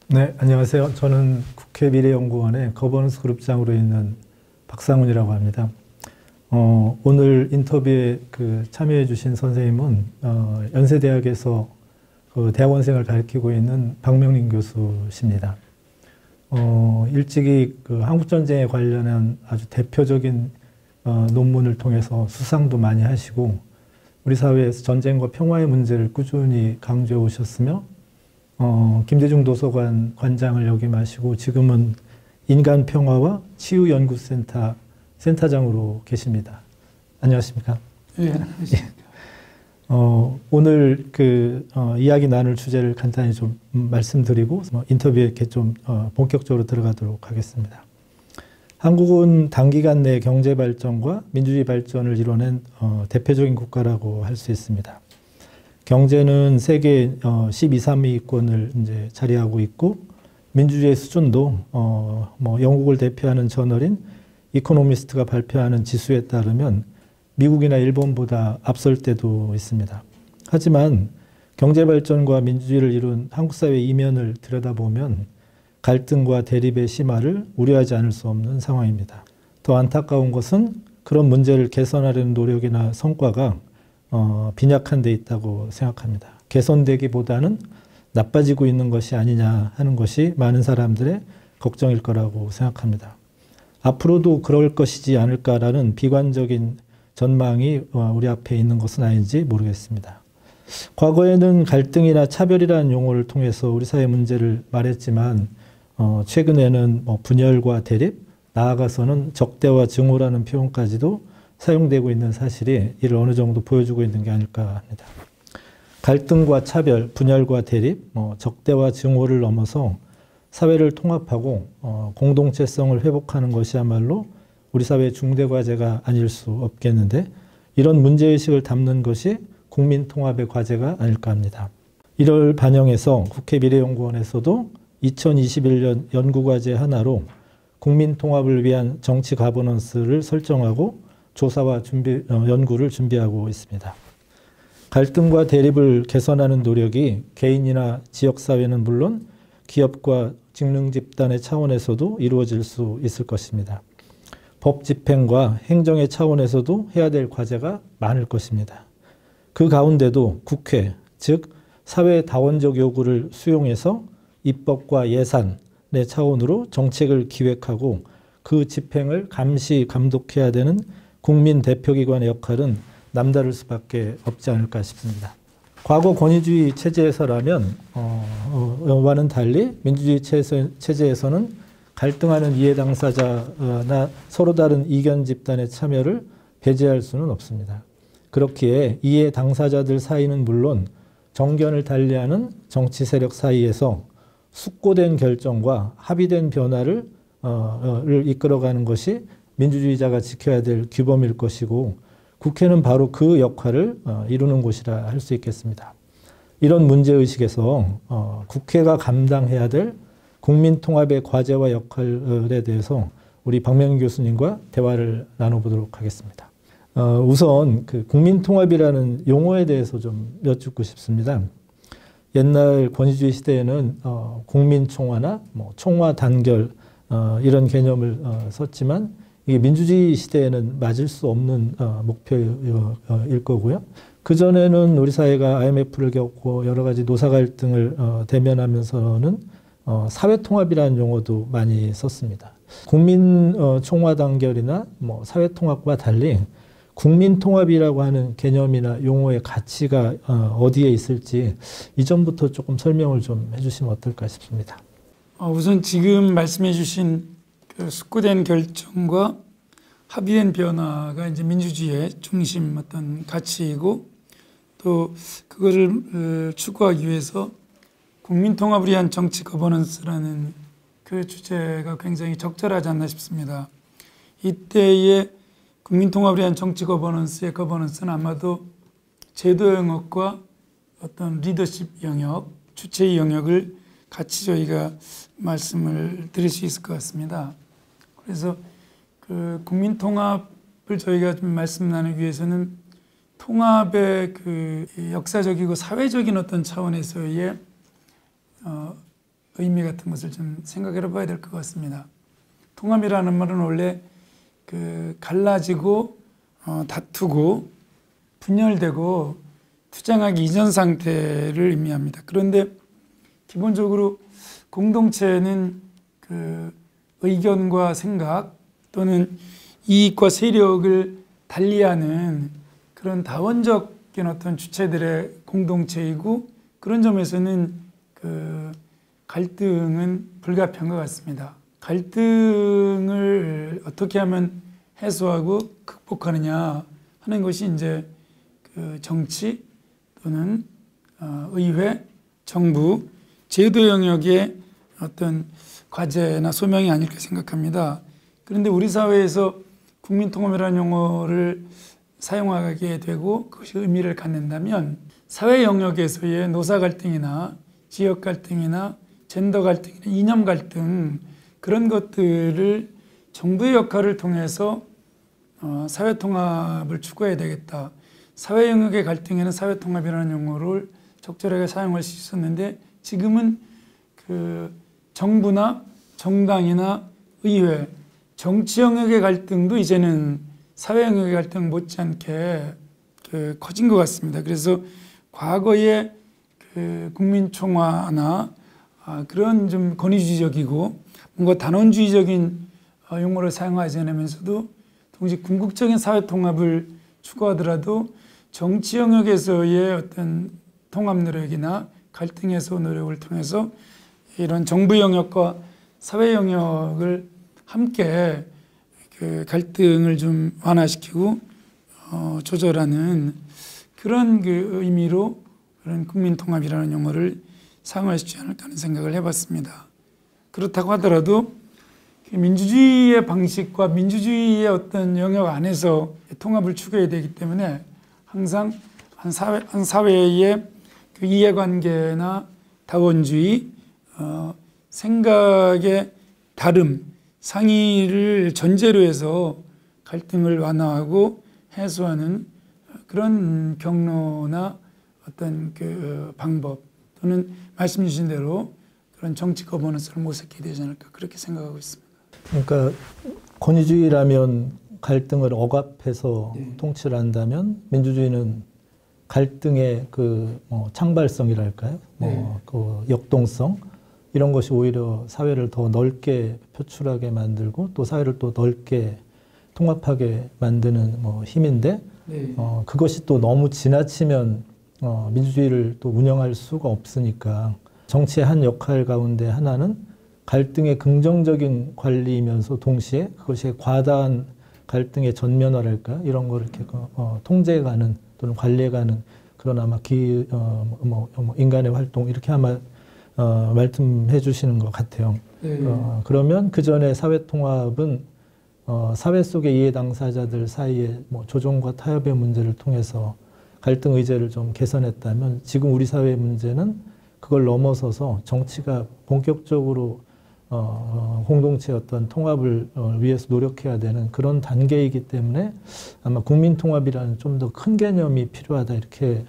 네, 안녕하세요. 저는 국회 미래연구원의 거버넌스 그룹장으로 있는 박상훈이라고 합니다. 오늘 인터뷰에 참여해 주신 선생님은 연세대학에서 대학원생을 가르치고 있는 박명린 교수십니다. 일찍이 한국전쟁에 관련한 아주 대표적인 논문을 통해서 수상도 많이 하시고 우리 사회에서 전쟁과 평화의 문제를 꾸준히 강조해 오셨으며 김대중 도서관 관장을 역임하시고 지금은 인간평화와 치유연구센터 센터장으로 계십니다. 안녕하십니까? 예. 오늘 이야기 나눌 주제를 간단히 좀 말씀드리고 인터뷰에 이렇게 좀 본격적으로 들어가도록 하겠습니다. 한국은 단기간 내 경제 발전과 민주주의 발전을 이뤄낸 대표적인 국가라고 할 수 있습니다. 경제는 세계 12, 3위권을 이제 자리하고 있고 민주주의 수준도 영국을 대표하는 저널인 이코노미스트가 발표하는 지수에 따르면 미국이나 일본보다 앞설 때도 있습니다. 하지만 경제 발전과 민주주의를 이룬 한국 사회 이면을 들여다보면 갈등과 대립의 심화를 우려하지 않을 수 없는 상황입니다. 더 안타까운 것은 그런 문제를 개선하려는 노력이나 성과가 빈약한 데 있다고 생각합니다. 개선되기보다는 나빠지고 있는 것이 아니냐 하는 것이 많은 사람들의 걱정일 거라고 생각합니다. 앞으로도 그럴 것이지 않을까라는 비관적인 전망이 우리 앞에 있는 것은 아닌지 모르겠습니다. 과거에는 갈등이나 차별이라는 용어를 통해서 우리 사회 문제를 말했지만 최근에는 분열과 대립, 나아가서는 적대와 증오라는 표현까지도 사용되고 있는 사실이 이를 어느 정도 보여주고 있는 게 아닐까 합니다. 갈등과 차별, 분열과 대립, 적대와 증오를 넘어서 사회를 통합하고 공동체성을 회복하는 것이야말로 우리 사회의 중대 과제가 아닐 수 없겠는데 이런 문제의식을 담는 것이 국민 통합의 과제가 아닐까 합니다. 이를 반영해서 국회 미래연구원에서도 2021년 연구과제 하나로 국민 통합을 위한 정치 가버넌스를 설정하고 조사와 연구를 준비하고 있습니다. 갈등과 대립을 개선하는 노력이 개인이나 지역사회는 물론 기업과 직능집단의 차원에서도 이루어질 수 있을 것입니다. 법 집행과 행정의 차원에서도 해야 될 과제가 많을 것입니다. 그 가운데도 국회, 즉 사회의 다원적 요구를 수용해서 입법과 예산의 차원으로 정책을 기획하고 그 집행을 감시, 감독해야 되는 국민 대표기관의 역할은 남다를 수밖에 없지 않을까 싶습니다. 과거 권위주의 체제에서라면 와는 달리 민주주의 체제에서는 갈등하는 이해 당사자나 서로 다른 이견 집단의 참여를 배제할 수는 없습니다. 그렇기에 이해 당사자들 사이는 물론 정견을 달리하는 정치 세력 사이에서 숙고된 결정과 합의된 변화를 이끌어가는 것이 민주주의자가 지켜야 될 규범일 것이고 국회는 바로 그 역할을 이루는 곳이라 할 수 있겠습니다. 이런 문제의식에서 국회가 감당해야 될 국민 통합의 과제와 역할에 대해서 우리 박명린 교수님과 대화를 나눠보도록 하겠습니다. 우선 국민 통합이라는 용어에 대해서 좀 여쭙고 싶습니다. 옛날 권위주의 시대에는 국민총화나 총화 단결 이런 개념을 썼지만 이게 민주주의 시대에는 맞을 수 없는 목표일 거고요. 그전에는 우리 사회가 IMF를 겪고 여러 가지 노사 갈등을 대면하면서는 사회통합이라는 용어도 많이 썼습니다. 국민총화 단결이나 사회통합과 달리 국민통합이라고 하는 개념이나 용어의 가치가 어디에 있을지 이전부터 조금 설명을 좀 해주시면 어떨까 싶습니다. 우선 지금 말씀해 주신 숙고된 결정과 합의된 변화가 이제 민주주의의 중심 어떤 가치이고 또 그거를 추구하기 위해서 국민 통합을 위한 정치 거버넌스라는 그 주제가 굉장히 적절하지 않나 싶습니다. 이때의 국민 통합을 위한 정치 거버넌스의 거버넌스는 아마도 제도 영역과 어떤 리더십 영역, 주체의 영역을 같이 저희가 말씀을 드릴 수 있을 것 같습니다. 그래서 그 국민 통합을 저희가 좀 말씀 나누기 위해서는 통합의 그 역사적이고 사회적인 어떤 차원에서의 의미 같은 것을 좀 생각해 봐야 될 것 같습니다. 통합이라는 말은 원래 갈라지고 다투고 분열되고 투쟁하기 이전 상태를 의미합니다. 그런데 기본적으로 공동체는 의견과 생각 또는 이익과 세력을 달리하는 그런 다원적인 어떤 주체들의 공동체이고, 그런 점에서는 갈등은 불가피한 것 같습니다. 갈등을 어떻게 하면 해소하고 극복하느냐 하는 것이 이제 정치 또는 의회, 정부, 제도 영역의 어떤 과제나 소명이 아닐까 생각합니다. 그런데 우리 사회에서 국민통합이라는 용어를 사용하게 되고 그것이 의미를 갖는다면 사회 영역에서의 노사 갈등이나 지역 갈등이나 젠더 갈등이나 이념 갈등, 그런 것들을 정부의 역할을 통해서 사회 통합을 추구해야 되겠다. 사회 영역의 갈등에는 사회 통합이라는 용어를 적절하게 사용할 수 있었는데, 지금은 정부나 정당이나 의회, 정치 영역의 갈등도 이제는 사회 영역의 갈등 못지않게 커진 것 같습니다. 그래서 과거의 국민총화나 그런 좀 권위주의적이고 뭔가 단원주의적인 용어를 사용하지 않으면서도 동시에 궁극적인 사회 통합을 추구하더라도 정치 영역에서의 어떤 통합 노력이나 갈등 해소 노력을 통해서 이런 정부 영역과 사회 영역을 함께 갈등을 좀 완화시키고 조절하는 그런 의미로 그런 국민통합이라는 용어를 사용할 수 있지 않을까 하는 생각을 해봤습니다. 그렇다고 하더라도 민주주의의 방식과 민주주의의 어떤 영역 안에서 통합을 추구해야 되기 때문에 항상 한 사회의 이해관계나 다원주의, 생각의 다름, 상의를 전제로 해서 갈등을 완화하고 해소하는 그런 경로나 어떤 방법, 또는 말씀 주신 대로 그런 정치 거버넌스를 모색해야 되지 않을까, 그렇게 생각하고 있습니다. 그러니까 권위주의라면 갈등을 억압해서 통치를 한다면, 민주주의는 갈등의 창발성이랄까요? 역동성, 이런 것이 오히려 사회를 더 넓게 표출하게 만들고 또 사회를 또 넓게 통합하게 만드는 힘인데, 그것이 또 너무 지나치면 민주주의를 또 운영할 수가 없으니까, 정치의 한 역할 가운데 하나는 갈등의 긍정적인 관리이면서 동시에 그것이 과다한 갈등의 전면화랄까, 이런 걸 이렇게 통제해가는 또는 관리해가는 그런 아마 인간의 활동, 이렇게 아마 말씀해 주시는 것 같아요. 그러면 그 전에 사회 통합은 사회 속의 이해 당사자들 사이에 조정과 타협의 문제를 통해서 갈등 의제를 좀 개선했다면, 지금 우리 사회의 문제는 그걸 넘어서서 정치가 본격적으로 공동체의 어떤 통합을 위해서 노력해야 되는 그런 단계이기 때문에 아마 국민통합이라는 좀 더 큰 개념이 필요하다, 이렇게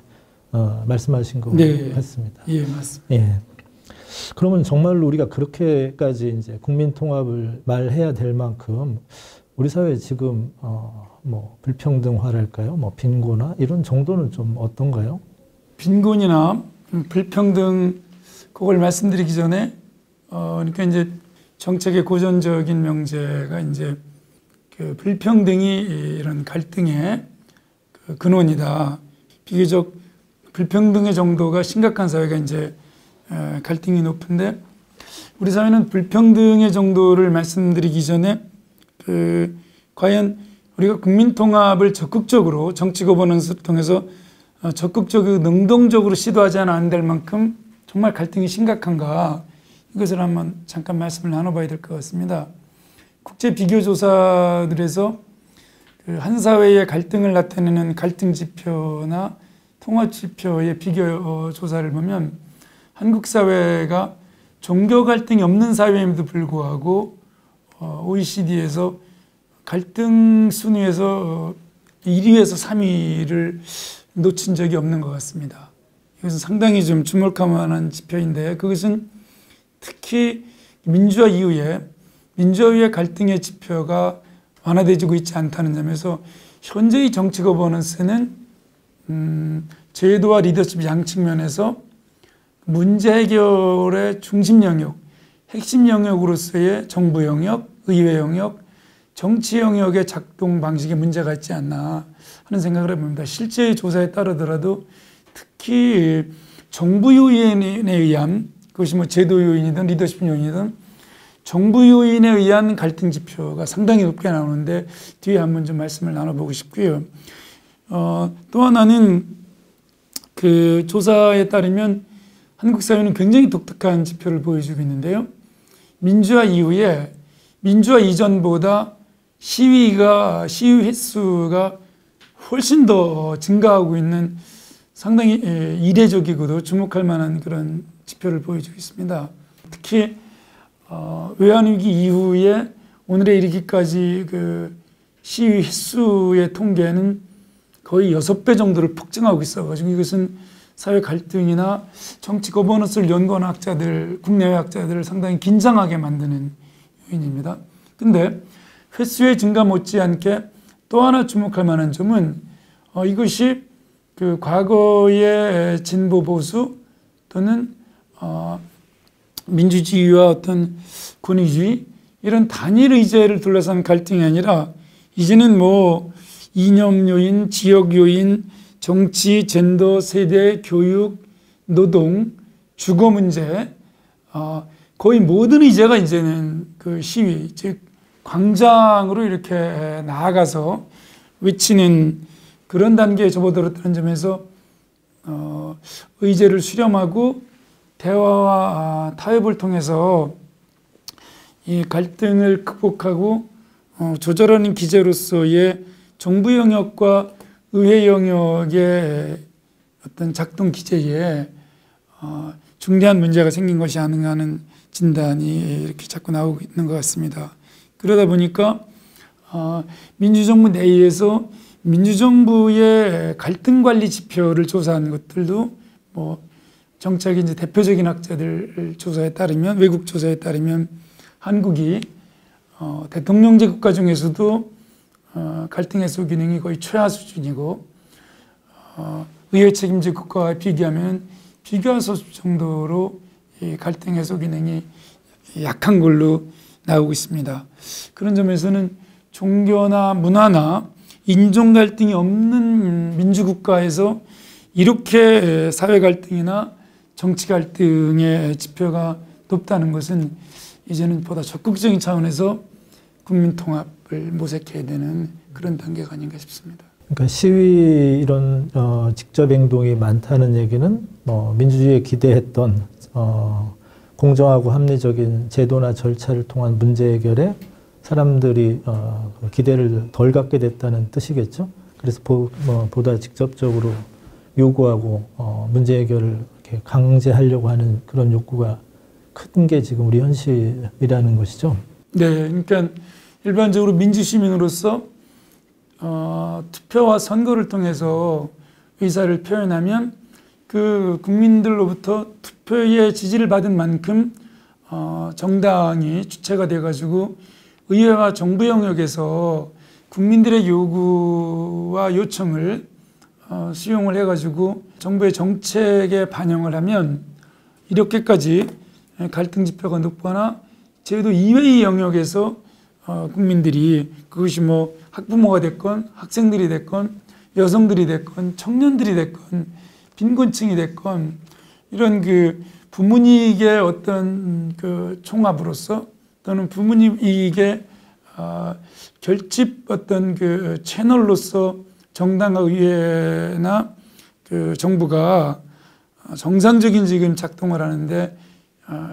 말씀하신 것 같습니다. 예, 맞습니다. 예. 그러면 정말로 우리가 그렇게까지 이제 국민통합을 말해야 될 만큼 우리 사회 지금 불평등화랄까요? 빈곤화 이런 정도는 좀 어떤가요? 빈곤이나 불평등, 그걸 말씀드리기 전에 그러니까 이제 정책의 고전적인 명제가 이제 불평등이 이런 갈등의 근원이다. 비교적 불평등의 정도가 심각한 사회가 이제 갈등이 높은데, 우리 사회는 불평등의 정도를 말씀드리기 전에 과연 우리가 국민통합을 적극적으로 정치 거버넌스를 통해서 적극적으로 능동적으로 시도하지 않아야 될 만큼 정말 갈등이 심각한가, 이것을 한번 잠깐 말씀을 나눠봐야 될 것 같습니다. 국제 비교 조사들에서 한 사회의 갈등을 나타내는 갈등 지표나 통합 지표의 비교 조사를 보면 한국 사회가 종교 갈등이 없는 사회임에도 불구하고 OECD에서 갈등 순위에서 1위에서 3위를 놓친 적이 없는 것 같습니다. 이것은 상당히 좀 주목할 만한 지표인데, 그것은 특히 민주화 이후에 갈등의 지표가 완화되지고 있지 않다는 점에서 현재의 정치 거버넌스는 제도와 리더십 양 측면에서 문제 해결의 중심 영역, 핵심 영역으로서의 정부 영역, 의회 영역, 정치 영역의 작동 방식에 문제가 있지 않나 하는 생각을 해봅니다. 실제 조사에 따르더라도 특히 정부 요인에 의한, 그것이 뭐 제도 요인이든 리더십 요인이든 정부 요인에 의한 갈등 지표가 상당히 높게 나오는데 뒤에 한번 좀 말씀을 나눠보고 싶고요. 또 하나는 그 조사에 따르면 한국 사회는 굉장히 독특한 지표를 보여주고 있는데요. 민주화 이후에 민주화 이전보다 시위 횟수가 훨씬 더 증가하고 있는 상당히 이례적이고도 주목할 만한 그런 지표를 보여주고 있습니다. 특히 외환위기 이후에 오늘에 이르기까지 그 시위 횟수의 통계는 거의 6배 정도를 폭증하고 있어가지고 이것은 사회 갈등이나 정치 거버넌스를 연구하는 학자들, 국내외 학자들을 상당히 긴장하게 만드는 요인입니다. 근데 횟수의 증가 못지않게 또 하나 주목할 만한 점은 이것이 그 과거의 진보 보수 또는 민주주의와 어떤 권위주의 이런 단일 의제를 둘러싼 갈등이 아니라 이제는 뭐 이념 요인, 지역 요인, 정치, 젠더, 세대, 교육, 노동, 주거 문제 거의 모든 의제가 이제는 그 시위, 즉 광장으로 이렇게 나아가서 외치는 그런 단계에 접어들었다는 점에서 의제를 수렴하고 대화와 타협을 통해서 이 갈등을 극복하고 조절하는 기제로서의 정부 영역과 의회 영역의 어떤 작동 기제에 중대한 문제가 생긴 것이 아닌가 하는 진단이 이렇게 자꾸 나오고 있는 것 같습니다. 그러다 보니까 민주정부 내에서 민주정부의 갈등 관리 지표를 조사하는 것들도 뭐 정책의 이제 대표적인 학자들 조사에 따르면 외국 조사에 따르면 한국이 대통령제 국가 중에서도 갈등 해소 기능이 거의 최하 수준이고 의회 책임제 국가와 비교하면 비교할 수 없을 정도로 이 갈등 해소 기능이 약한 걸로 나오고 있습니다. 그런 점에서는 종교나 문화나 인종 갈등이 없는 민주국가에서 이렇게 사회 갈등이나 정치 갈등의 지표가 높다는 것은 이제는 보다 적극적인 차원에서 국민 통합을 모색해야 되는 그런 단계가 아닌가 싶습니다. 그러니까 시위 이런 직접 행동이 많다는 얘기는 민주주의에 기대했던 공정하고 합리적인 제도나 절차를 통한 문제 해결에 사람들이 기대를 덜 갖게 됐다는 뜻이겠죠. 그래서 보다 직접적으로 요구하고 문제 해결을 이렇게 강제하려고 하는 그런 욕구가 큰 게 지금 우리 현실이라는 것이죠. 네, 그러니까 일반적으로 민주시민으로서 투표와 선거를 통해서 의사를 표현하면 그 국민들로부터 투표의 지지를 받은 만큼 정당이 주체가 돼가지고 의회와 정부 영역에서 국민들의 요구와 요청을 수용을 해가지고 정부의 정책에 반영을 하면 이렇게까지 갈등 지표가 높거나 제도 이외의 영역에서 국민들이 그것이 뭐 학부모가 됐건 학생들이 됐건 여성들이 됐건 청년들이 됐건 빈곤층이 됐건 이런 그 부모님의 어떤 그 총합으로서 또는 부모님 이익의 결집 어떤 그 채널로서 정당과 의회나 그 정부가 정상적인 지금 작동을 하는데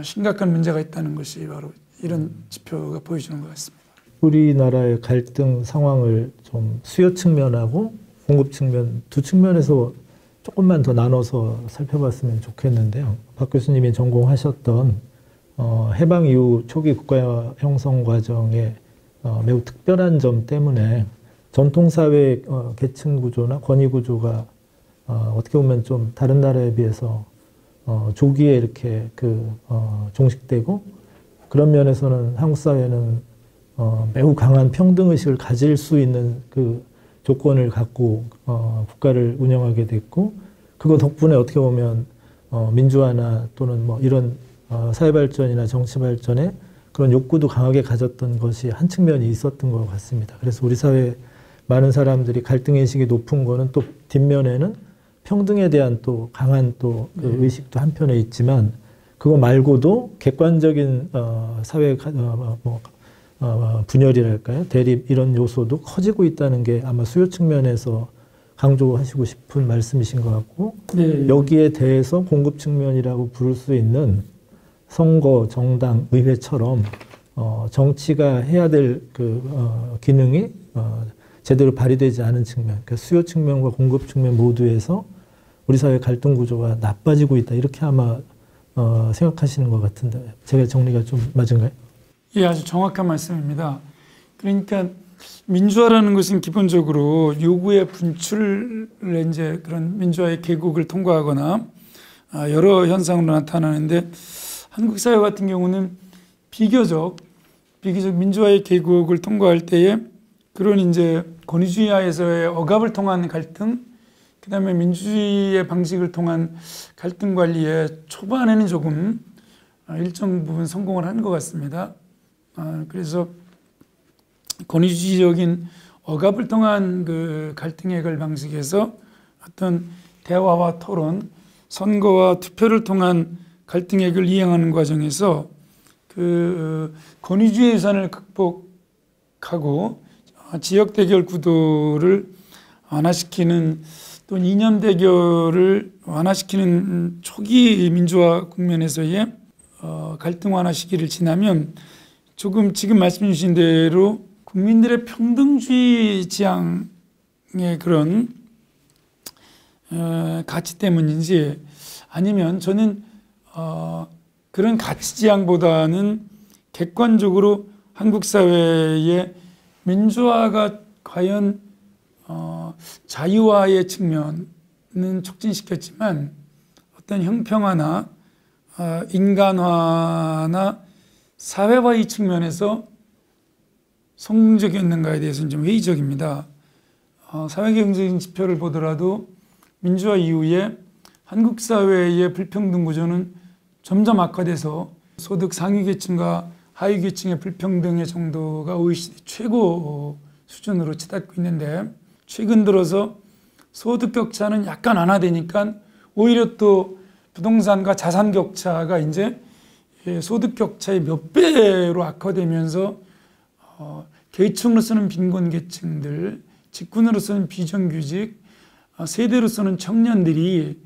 심각한 문제가 있다는 것이 바로 이런 지표가 보여주는 것 같습니다. 우리나라의 갈등 상황을 좀 수요 측면하고 공급 측면 두 측면에서 조금만 더 나눠서 살펴봤으면 좋겠는데요. 박 교수님이 전공하셨던 해방 이후 초기 국가 형성 과정의 매우 특별한 점 때문에 전통사회 계층 구조나 권위 구조가 어떻게 보면 좀 다른 나라에 비해서 조기에 이렇게 종식되고, 그런 면에서는 한국 사회는 매우 강한 평등의식을 가질 수 있는 그 조건을 갖고 국가를 운영하게 됐고, 그거 덕분에 어떻게 보면 민주화나 또는 뭐 이런 사회발전이나 정치발전에 그런 욕구도 강하게 가졌던 것이 한 측면이 있었던 것 같습니다. 그래서 우리 사회 많은 사람들이 갈등의식이 높은 거는 또 뒷면에는 평등에 대한 또 강한 또 그 의식도 한편에 있지만, 그거 말고도 객관적인 사회 분열이랄까요? 대립 이런 요소도 커지고 있다는 게 아마 수요 측면에서 강조하시고 싶은 말씀이신 것 같고, 네. 여기에 대해서 공급 측면이라고 부를 수 있는 선거, 정당, 의회처럼 정치가 해야 될 기능이 제대로 발휘되지 않은 측면, 그러니까 수요 측면과 공급 측면 모두에서 우리 사회 갈등 구조가 나빠지고 있다, 이렇게 아마 생각하시는 것 같은데, 제가 정리가 좀 맞은가요? 예, 아주 정확한 말씀입니다. 그러니까 민주화라는 것은 기본적으로 요구의 분출을 이제 그런 민주화의 계곡을 통과하거나 여러 현상으로 나타나는데, 한국 사회 같은 경우는 비교적 민주화의 계곡을 통과할 때에 그런 이제 권위주의 하에서의 억압을 통한 갈등, 그 다음에 민주주의의 방식을 통한 갈등 관리에 초반에는 조금 일정 부분 성공을 한 것 같습니다. 그래서 권위주의적인 억압을 통한 그 갈등 해결 방식에서 어떤 대화와 토론, 선거와 투표를 통한 갈등 해결을 이행하는 과정에서 그 권위주의 유산을 극복하고 지역 대결 구도를 완화시키는, 또 이념 대결을 완화시키는 초기 민주화 국면에서의 갈등 완화 시기를 지나면 조금 지금 말씀 주신 대로 국민들의 평등주의 지향의 그런 가치 때문인지, 아니면 저는 그런 가치 지향보다는 객관적으로 한국 사회의 민주화가 과연 자유화의 측면은 촉진시켰지만 어떤 형평화나 인간화나 사회화의 측면에서 성공적이었는가에 대해서는 좀 회의적입니다. 사회경제적인 지표를 보더라도 민주화 이후에 한국 사회의 불평등 구조는 점점 악화돼서 소득 상위 계층과 하위 계층의 불평등의 정도가 OECD 최고 수준으로 치닫고 있는데, 최근 들어서 소득 격차는 약간 완화되니까 오히려 또 부동산과 자산 격차가 이제 소득 격차의 몇 배로 악화되면서 계층으로서는 빈곤 계층들, 직군으로서는 비정규직, 세대로서는 청년들이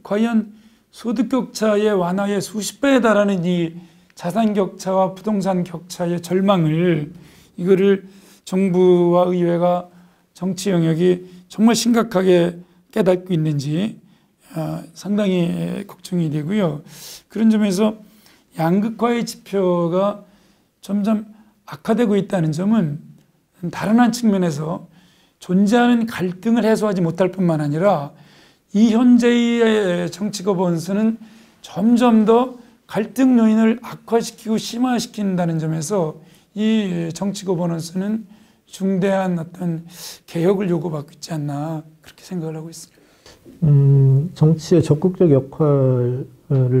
과연 소득 격차의 완화의 수십 배에 달하는 이 자산 격차와 부동산 격차의 절망을, 이거를 정부와 의회가 정치 영역이 정말 심각하게 깨닫고 있는지 상당히 걱정이 되고요. 그런 점에서 양극화의 지표가 점점 악화되고 있다는 점은 다른 한 측면에서 존재하는 갈등을 해소하지 못할 뿐만 아니라 이 현재의 정치가 번수는 점점 더 갈등 요인을 악화시키고 심화시킨다는 점에서 이 정치 거버넌스는 중대한 어떤 개혁을 요구받고 있지 않나, 그렇게 생각을 하고 있습니다. 정치의 적극적 역할을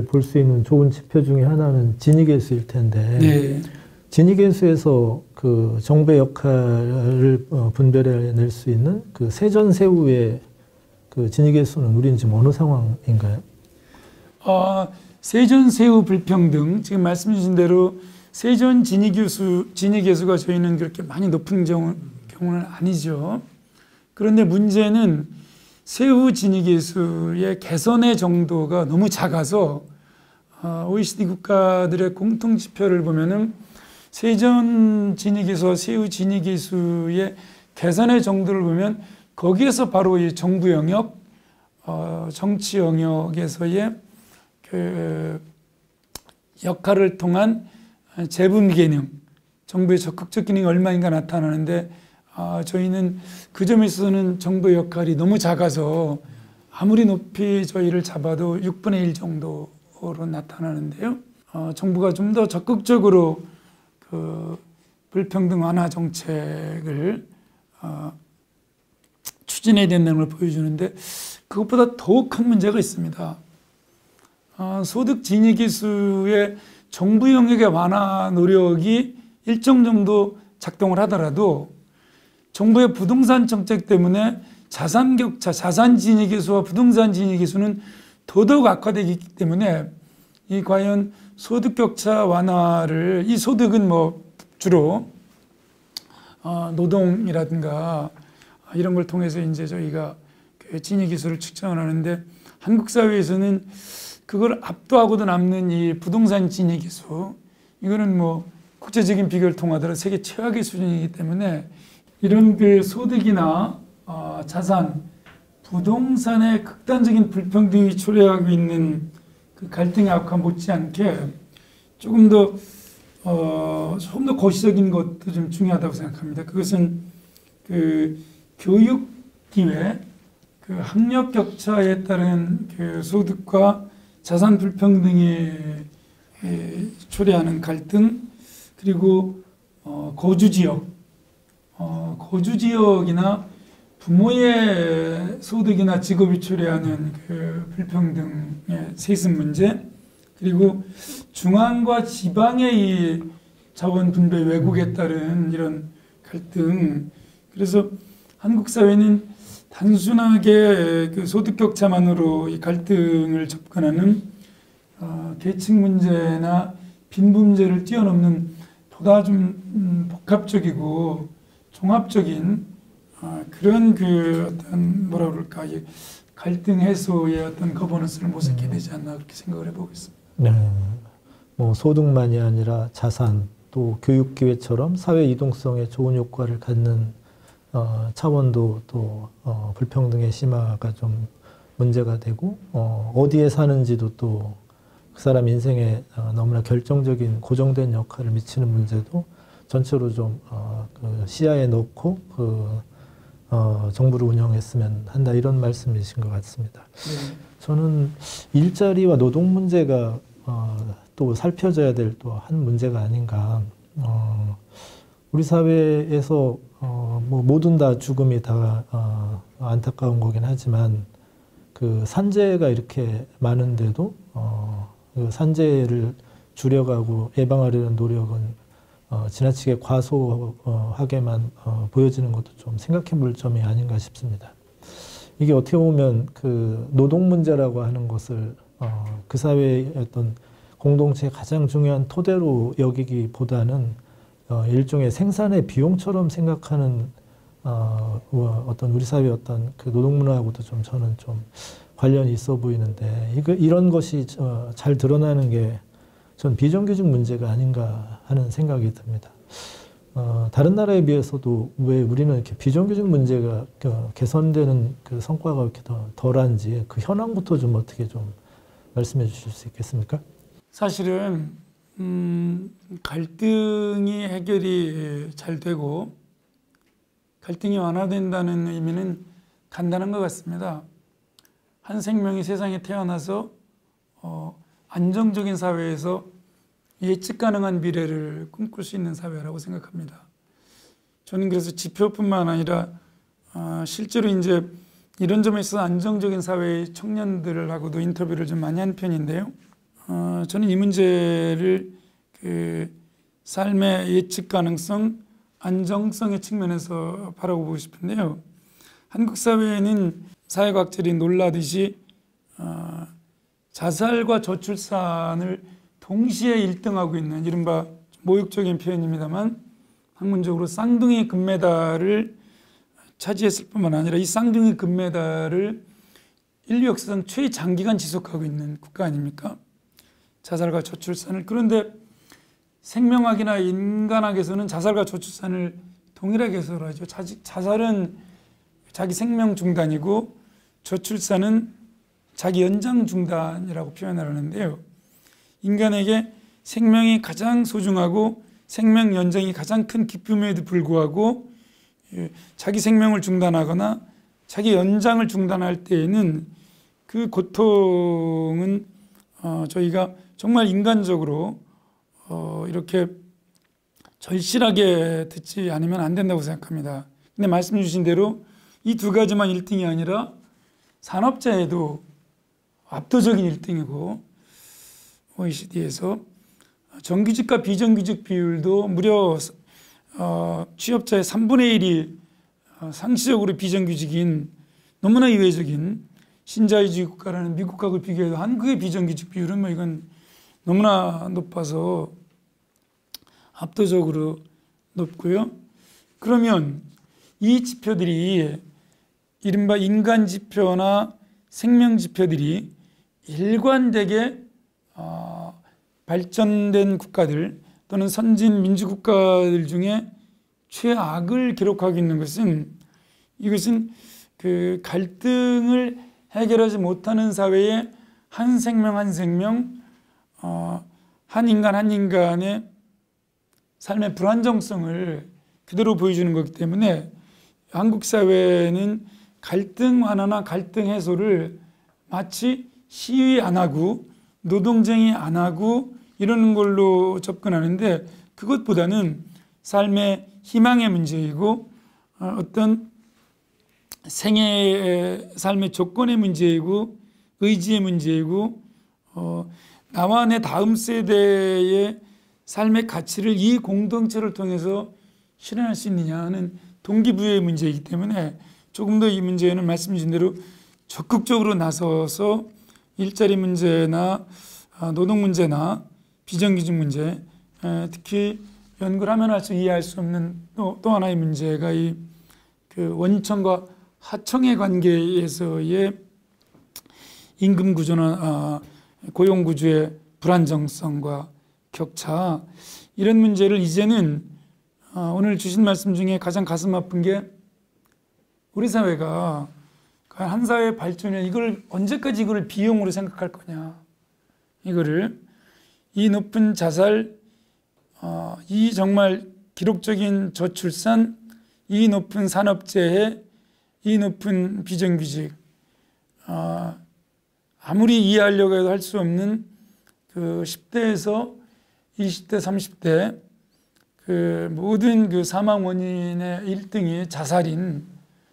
볼 수 있는 좋은 지표 중에 하나는 진위계수일 텐데, 네. 진위계수에서 그 정부의 역할을 분별해낼 수 있는 그 세전세우의 그 진위계수는 우리는 지금 어느 상황인가요? 세전세우 불평등, 지금 말씀 주신 대로 세전 진위계수가 저희는 그렇게 많이 높은 경우는 아니죠. 그런데 문제는 세후 진위계수의 개선의 정도가 너무 작아서 OECD 국가들의 공통 지표를 보면은 세전 진위계수와 세후 진위계수의 개선의 정도를 보면 거기에서 바로 이 정부 영역, 정치 영역에서의 그 역할을 통한 재분 개념, 정부의 적극적 기능이 얼마인가 나타나는데, 저희는 그 점에 있어서는 정부의 역할이 너무 작아서 아무리 높이 저희를 잡아도 6분의 1 정도로 나타나는데요. 정부가 좀 더 적극적으로 그 불평등 완화 정책을 추진해야 된다는 걸 보여주는데, 그것보다 더욱 큰 문제가 있습니다. 소득 진위 기수의 정부 영역의 완화 노력이 일정 정도 작동을 하더라도 정부의 부동산 정책 때문에 자산 격차, 자산 진위 기수와 부동산 진위 기수는 더더욱 악화되기 때문에 이 과연 소득 격차 완화를, 이 소득은 뭐 주로 노동이라든가 이런 걸 통해서 이제 저희가 그 진위 기수를 측정을 하는데, 한국 사회에서는 그걸 압도하고도 남는 이 부동산 진위 기수, 이거는 뭐 국제적인 비교를 통하더라도 세계 최악의 수준이기 때문에 이런 그 소득이나 자산, 부동산의 극단적인 불평등이 초래하고 있는 그 갈등의 악화 못지않게 조금 더 거시적인 것도 좀 중요하다고 생각합니다. 그것은 그 교육 기회, 그 학력 격차에 따른 그 소득과 자산 불평등이 초래하는 갈등, 그리고 거주 지역이나 부모의 소득이나 직업이 초래하는 그 불평등의 세습 문제, 그리고 중앙과 지방의 이 자원 분배 왜곡에 따른 이런 갈등. 그래서 한국 사회는 단순하게 그 소득 격차만으로 이 갈등을 접근하는 계층 문제나 빈부 문제를 뛰어넘는 보다 좀 복합적이고 종합적인 그런 그 어떤 뭐라 그럴까, 이 갈등 해소의 어떤 거버넌스를 모색해야 되지 않나, 그렇게 생각을 해보고 있습니다. 네, 뭐 소득만이 아니라 자산, 또 교육 기회처럼 사회 이동성에 좋은 효과를 갖는 차원도 또 불평등의 심화가 좀 문제가 되고, 어디에 사는지도 또 그 사람 인생에 너무나 결정적인 고정된 역할을 미치는 문제도 전체로 좀 그 시야에 넣고 정부를 운영했으면 한다, 이런 말씀이신 것 같습니다. 네. 저는 일자리와 노동 문제가 또 살펴져야 될 또 한 문제가 아닌가. 우리 사회에서 뭐 모든 다 죽음이 다 안타까운 거긴 하지만, 그 산재가 이렇게 많은데도 그 산재를 줄여가고 예방하려는 노력은 지나치게 과소하게만 보여지는 것도 좀 생각해 볼 점이 아닌가 싶습니다. 이게 어떻게 보면 그 노동 문제라고 하는 것을 그 사회의 어떤 공동체의 가장 중요한 토대로 여기기보다는 일종의 생산의 비용처럼 생각하는 어떤 우리 사회의 어떤 그 노동 문화하고도 좀 저는 좀 관련이 있어 보이는데, 이런 것이 잘 드러나는 게 전 비정규직 문제가 아닌가 하는 생각이 듭니다. 다른 나라에 비해서도 왜 우리는 이렇게 비정규직 문제가 개선되는 그 성과가 이렇게 더 덜한지, 그 현황부터 좀 어떻게 좀 말씀해 주실 수 있겠습니까? 사실은 갈등이 해결이 잘 되고 갈등이 완화된다는 의미는 간단한 것 같습니다. 한 생명이 세상에 태어나서 안정적인 사회에서 예측 가능한 미래를 꿈꿀 수 있는 사회라고 생각합니다. 저는 그래서 지표뿐만 아니라 실제로 이제 이런 점에 있어서 안정적인 사회의 청년들하고도 인터뷰를 좀 많이 한 편인데요. 저는 이 문제를 그 삶의 예측 가능성, 안정성의 측면에서 바라보고 싶은데요. 한국 사회에는 사회과학자들이 놀라듯이 자살과 저출산을 동시에 1등하고 있는, 이른바 모욕적인 표현입니다만 학문적으로 쌍둥이 금메달을 차지했을 뿐만 아니라 이 쌍둥이 금메달을 인류 역사상 최장기간 지속하고 있는 국가 아닙니까? 자살과 저출산을. 그런데 생명학이나 인간학에서는 자살과 저출산을 동일하게 해석을 하죠. 자살은 자기 생명 중단이고 저출산은 자기 연장 중단이라고 표현을 하는데요. 인간에게 생명이 가장 소중하고 생명 연장이 가장 큰 기쁨에도 불구하고 자기 생명을 중단하거나 자기 연장을 중단할 때에는 그 고통은 저희가 정말 인간적으로 이렇게 절실하게 듣지 않으면 안 된다고 생각합니다. 근데 말씀 주신 대로 이 두 가지만 1등이 아니라 산업재해도 압도적인 1등이고 OECD에서 정규직과 비정규직 비율도 무려 취업자의 3분의 1이 상시적으로 비정규직인 너무나 이례적인 신자유주의 국가라는 미국하고 비교해도 한국의 비정규직 비율은 뭐 이건 너무나 높아서 압도적으로 높고요. 그러면 이 지표들이 이른바 인간 지표나 생명 지표들이 일관되게 발전된 국가들 또는 선진 민주국가들 중에 최악을 기록하고 있는 것은 이것은 그 갈등을 해결하지 못하는 사회에 한 생명 한 생명 한 인간 한 인간의 삶의 불안정성을 그대로 보여주는 거기 때문에 한국 사회는 갈등 완화나 갈등 해소를 마치 시위 안 하고 노동쟁이 안 하고 이러는 걸로 접근하는데 그것보다는 삶의 희망의 문제이고 어떤 생애의 삶의 조건의 문제이고 의지의 문제이고 나와 내 다음 세대의 삶의 가치를 이 공동체를 통해서 실현할 수 있느냐 하는 동기부여의 문제이기 때문에 조금 더 이 문제는 말씀 주신 대로 적극적으로 나서서 일자리 문제나 노동 문제나 비정규직 문제 특히 연구를 하면 할수록 이해할 수 없는 또 하나의 문제가 이 그 원청과 하청의 관계에서의 임금 구조나 고용 구조의 불안정성과 격차 이런 문제를 이제는 오늘 주신 말씀 중에 가장 가슴 아픈 게 우리 사회가 한 사회 발전에 이걸 언제까지 이걸 비용으로 생각할 거냐 이거를 이 높은 자살 이 정말 기록적인 저출산 이 높은 산업재해 이 높은 비정규직 아무리 이해하려고 해도 할 수 없는 그 10대에서 20대 30대 그 모든 그 사망 원인의 1등이 자살인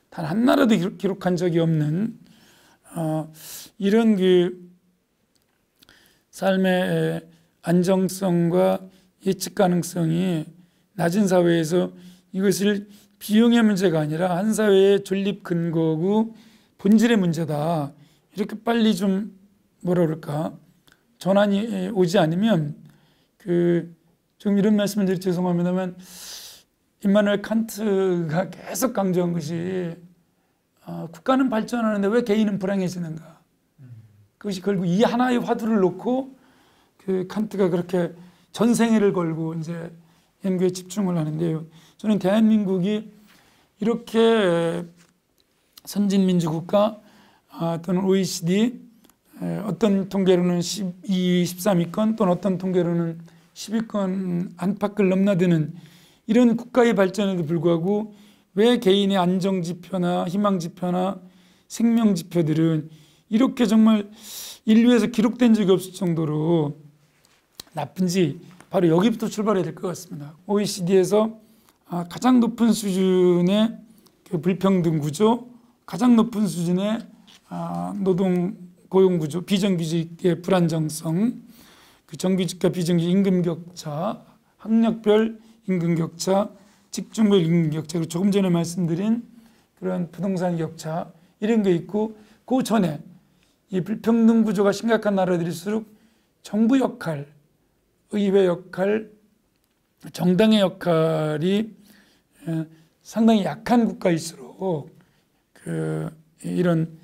단 한 나라도 기록한 적이 없는 이런 그 삶의 안정성과 예측 가능성이 낮은 사회에서 이것을 비용의 문제가 아니라 한 사회의 존립 근거고 본질의 문제다. 이렇게 빨리 좀 뭐라 그럴까 전환이 오지 않으면 그 좀 이런 말씀을 드리 죄송합니다만 임마누엘 칸트가 계속 강조한 것이 국가는 발전하는데 왜 개인은 불행해지는가. 그것이 결국 이 하나의 화두를 놓고 그 칸트가 그렇게 전생애를 걸고 이제 연구에 집중을 하는데요. 저는 대한민국이 이렇게 선진민주국가 또는 OECD 어떤 통계로는 12, 13위권 또는 어떤 통계로는 10위권 안팎을 넘나드는 이런 국가의 발전에도 불구하고 왜 개인의 안정지표나 희망지표나 생명지표들은 이렇게 정말 인류에서 기록된 적이 없을 정도로 나쁜지 바로 여기부터 출발해야 될 것 같습니다. OECD에서 가장 높은 수준의 그 불평등 구조, 가장 높은 수준의 노동 고용 구조, 비정규직의 불안정성, 그 정규직과 비정규직 임금 격차, 학력별 임금 격차, 직종별 임금 격차, 그리고 조금 전에 말씀드린 그런 부동산 격차 이런 게 있고 그 전에 이 불평등 구조가 심각한 나라들일수록 정부 역할, 의회 역할, 정당의 역할이 상당히 약한 국가일수록 그 이런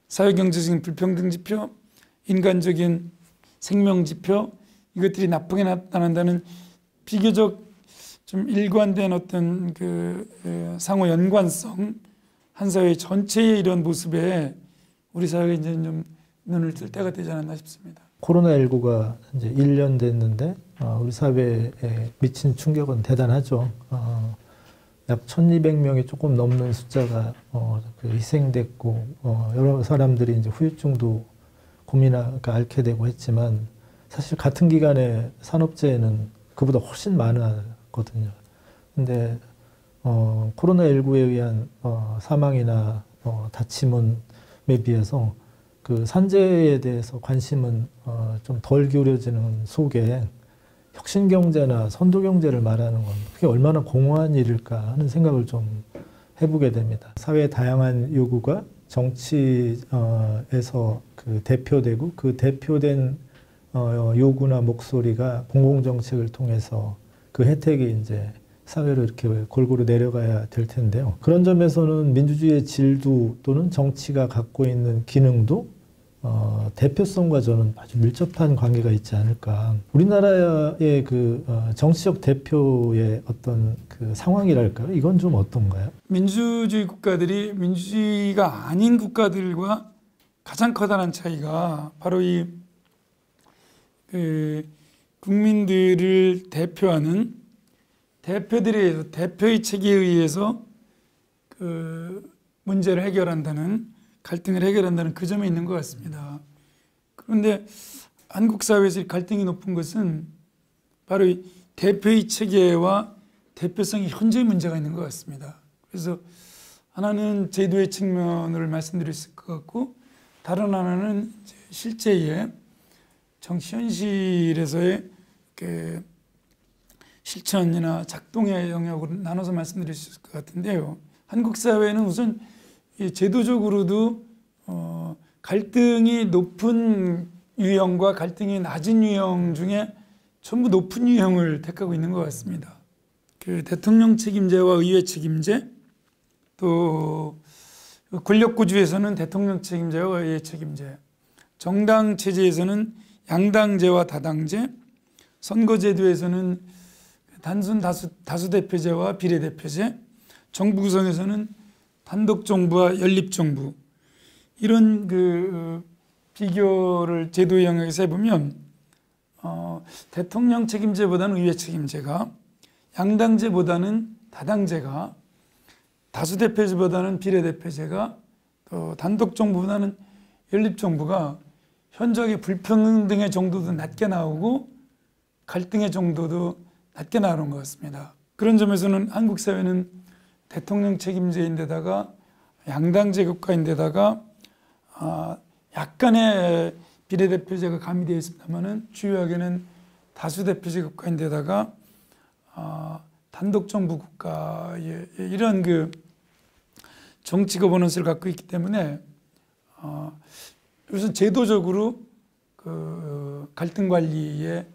사회경제적인 불평등 지표, 인간적인 생명 지표 이것들이 나쁘게 나타난다는 비교적 좀 일관된 어떤 그 상호 연관성 한 사회 전체의 이런 모습에 우리 사회가 이제 좀 눈을 뜰 때가 되지 않았나 싶습니다. 코로나19가 이제 1년 됐는데 우리 사회에 미친 충격은 대단하죠. 약 1,200명이 조금 넘는 숫자가 그 희생됐고 여러 사람들이 이제 후유증도 고민하고 앓게 되고 했지만 사실 같은 기간에 산업재해는 그보다 훨씬 많았거든요. 근데 코로나19에 의한 사망이나 다침에 비해서 그 산재에 대해서 관심은 좀 덜 기울여지는 속에 혁신경제나 선도경제를 말하는 건 그게 얼마나 공허한 일일까 하는 생각을 좀 해보게 됩니다. 사회의 다양한 요구가 정치에서 그 대표되고 그 대표된 요구나 목소리가 공공정책을 통해서 그 혜택이 이제 사회로 이렇게 골고루 내려가야 될 텐데요. 그런 점에서는 민주주의의 질도 또는 정치가 갖고 있는 기능도 대표성과 저는 아주 밀접한 관계가 있지 않을까. 우리나라의 그 정치적 대표의 어떤 그 상황이랄까요? 이건 좀 어떤가요? 민주주의 국가들이 민주주의가 아닌 국가들과 가장 커다란 차이가 바로 이 국민들을 대표하는 대표들에 대표의 체계에 의해서 그 문제를 해결한다는 갈등을 해결한다는 그 점에 있는 것 같습니다. 그런데 한국 사회에서 갈등이 높은 것은 바로 이 대표의 체계와 대표성이 현저히 문제가 있는 것 같습니다. 그래서 하나는 제도의 측면을 말씀드릴 수 있을 것 같고 다른 하나는 실제의 정치 현실에서의 그 실천이나 작동의 영역으로 나눠서 말씀드릴 수 있을 것 같은데요. 한국 사회는 우선 제도적으로도 갈등이 높은 유형과 갈등이 낮은 유형 중에 전부 높은 유형을 택하고 있는 것 같습니다. 그 대통령 책임제와 의회 책임제, 또 권력구조에서는 대통령 책임제와 의회 책임제, 정당 체제에서는 양당제와 다당제, 선거제도에서는 단순 다수대표제와 비례대표제, 정부 구성에서는 단독정부와 연립정부, 이런 그 비교를 제도 영역에서 해보면 대통령 책임제보다는 의회 책임제가, 양당제보다는 다당제가, 다수대표제보다는 비례대표제가, 또 단독정부보다는 연립정부가 현저하게 불평등의 정도도 낮게 나오고 갈등의 정도도 낮게 나오는 것 같습니다. 그런 점에서는 한국 사회는 대통령 책임제인데다가 양당제 국가인데다가 약간의 비례대표제가 가미되어 있습니다만은 주요하게는 다수대표제 국가인데다가 단독정부 국가의 이런 그 정치 거버넌스를 갖고 있기 때문에 우선 제도적으로 그 갈등 관리에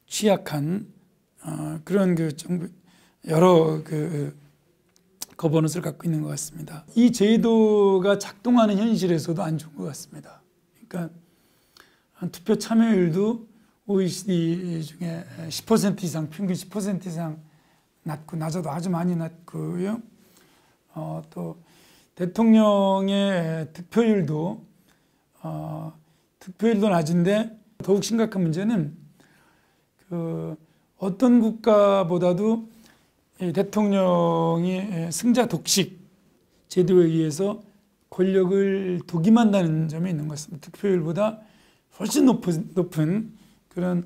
취약한 그런 그 정부 여러 그 거버넌스를 갖고 있는 것 같습니다. 이 제도가 작동하는 현실에서도 안 좋은 것 같습니다. 그러니까 투표 참여율도 OECD 중에 10% 이상, 평균 10% 이상 낮고, 낮아도 아주 많이 낮고요. 또 대통령의 득표율도 낮은데 더욱 심각한 문제는 그 어떤 국가보다도 대통령이 승자 독식 제도에 의해서 권력을 독임한다는 점이 있는 것 같습니다. 득표율보다 훨씬 높은 그런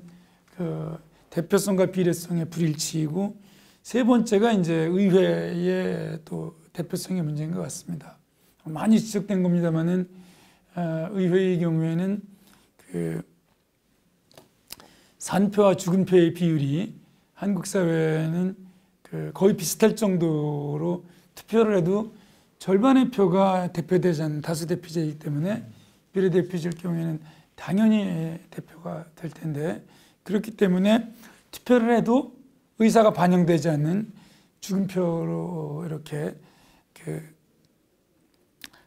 그 대표성과 비례성의 불일치이고, 세 번째가 이제 의회의 또 대표성의 문제인 것 같습니다. 많이 지적된 겁니다만은 의회의 경우에는 그 산표와 죽은표의 비율이 한국 사회는 그 거의 비슷할 정도로 투표를 해도 절반의 표가 대표되지 않는 다수대표제이기 때문에 비례대표제일 경우에는 당연히 대표가 될 텐데, 그렇기 때문에 투표를 해도 의사가 반영되지 않는 죽은표로 이렇게 그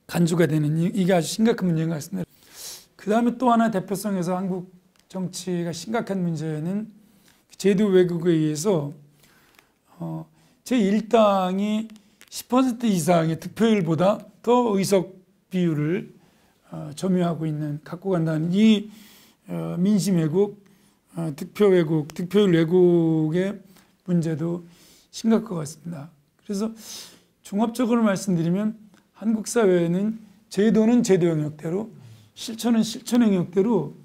간주가 되는 이게 아주 심각한 문제인 것 같습니다. 그 다음에 또 하나 대표성에서 한국 정치가 심각한 문제는 제도 왜곡에 의해서 제1당이 10% 이상의 득표율보다 더 의석 비율을 점유하고 있는, 갖고 간다는 이 민심 왜곡, 득표 왜곡, 득표율 왜곡의 문제도 심각한 것 같습니다. 그래서 종합적으로 말씀드리면 한국 사회는 제도는 제도 영역대로, 실천은 실천 영역대로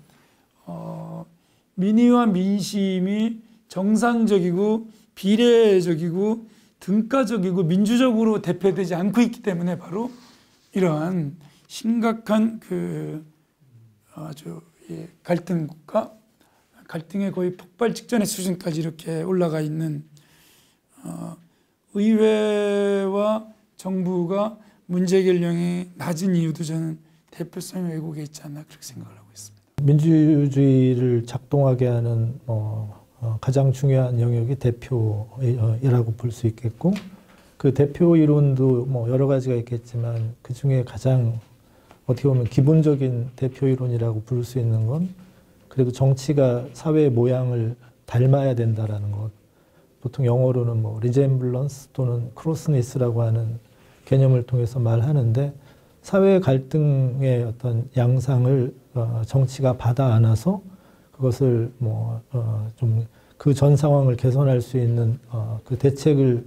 민의와 민심이 정상적이고 비례적이고 등가적이고 민주적으로 대표되지 않고 있기 때문에 바로 이러한 심각한 아주 갈등과 갈등의 거의 폭발 직전의 수준까지 이렇게 올라가 있는 의회와 정부가 문제 해결력이 낮은 이유도 저는 대표성이 왜곡에 있지 않나 그렇게 생각을 하고 있습니다. 민주주의를 작동하게 하는 가장 중요한 영역이 대표이라고 볼 수 있겠고, 그 대표 이론도 뭐 여러 가지가 있겠지만 그 중에 가장 어떻게 보면 기본적인 대표 이론이라고 부를 수 있는 건 그래도 정치가 사회의 모양을 닮아야 된다라는 것. 보통 영어로는 뭐 리젠블런스 또는 크로스니스라고 하는 개념을 통해서 말하는데, 사회 갈등의 어떤 양상을 정치가 받아 안아서 그것을 좀 그 전 상황을 개선할 수 있는 그 대책을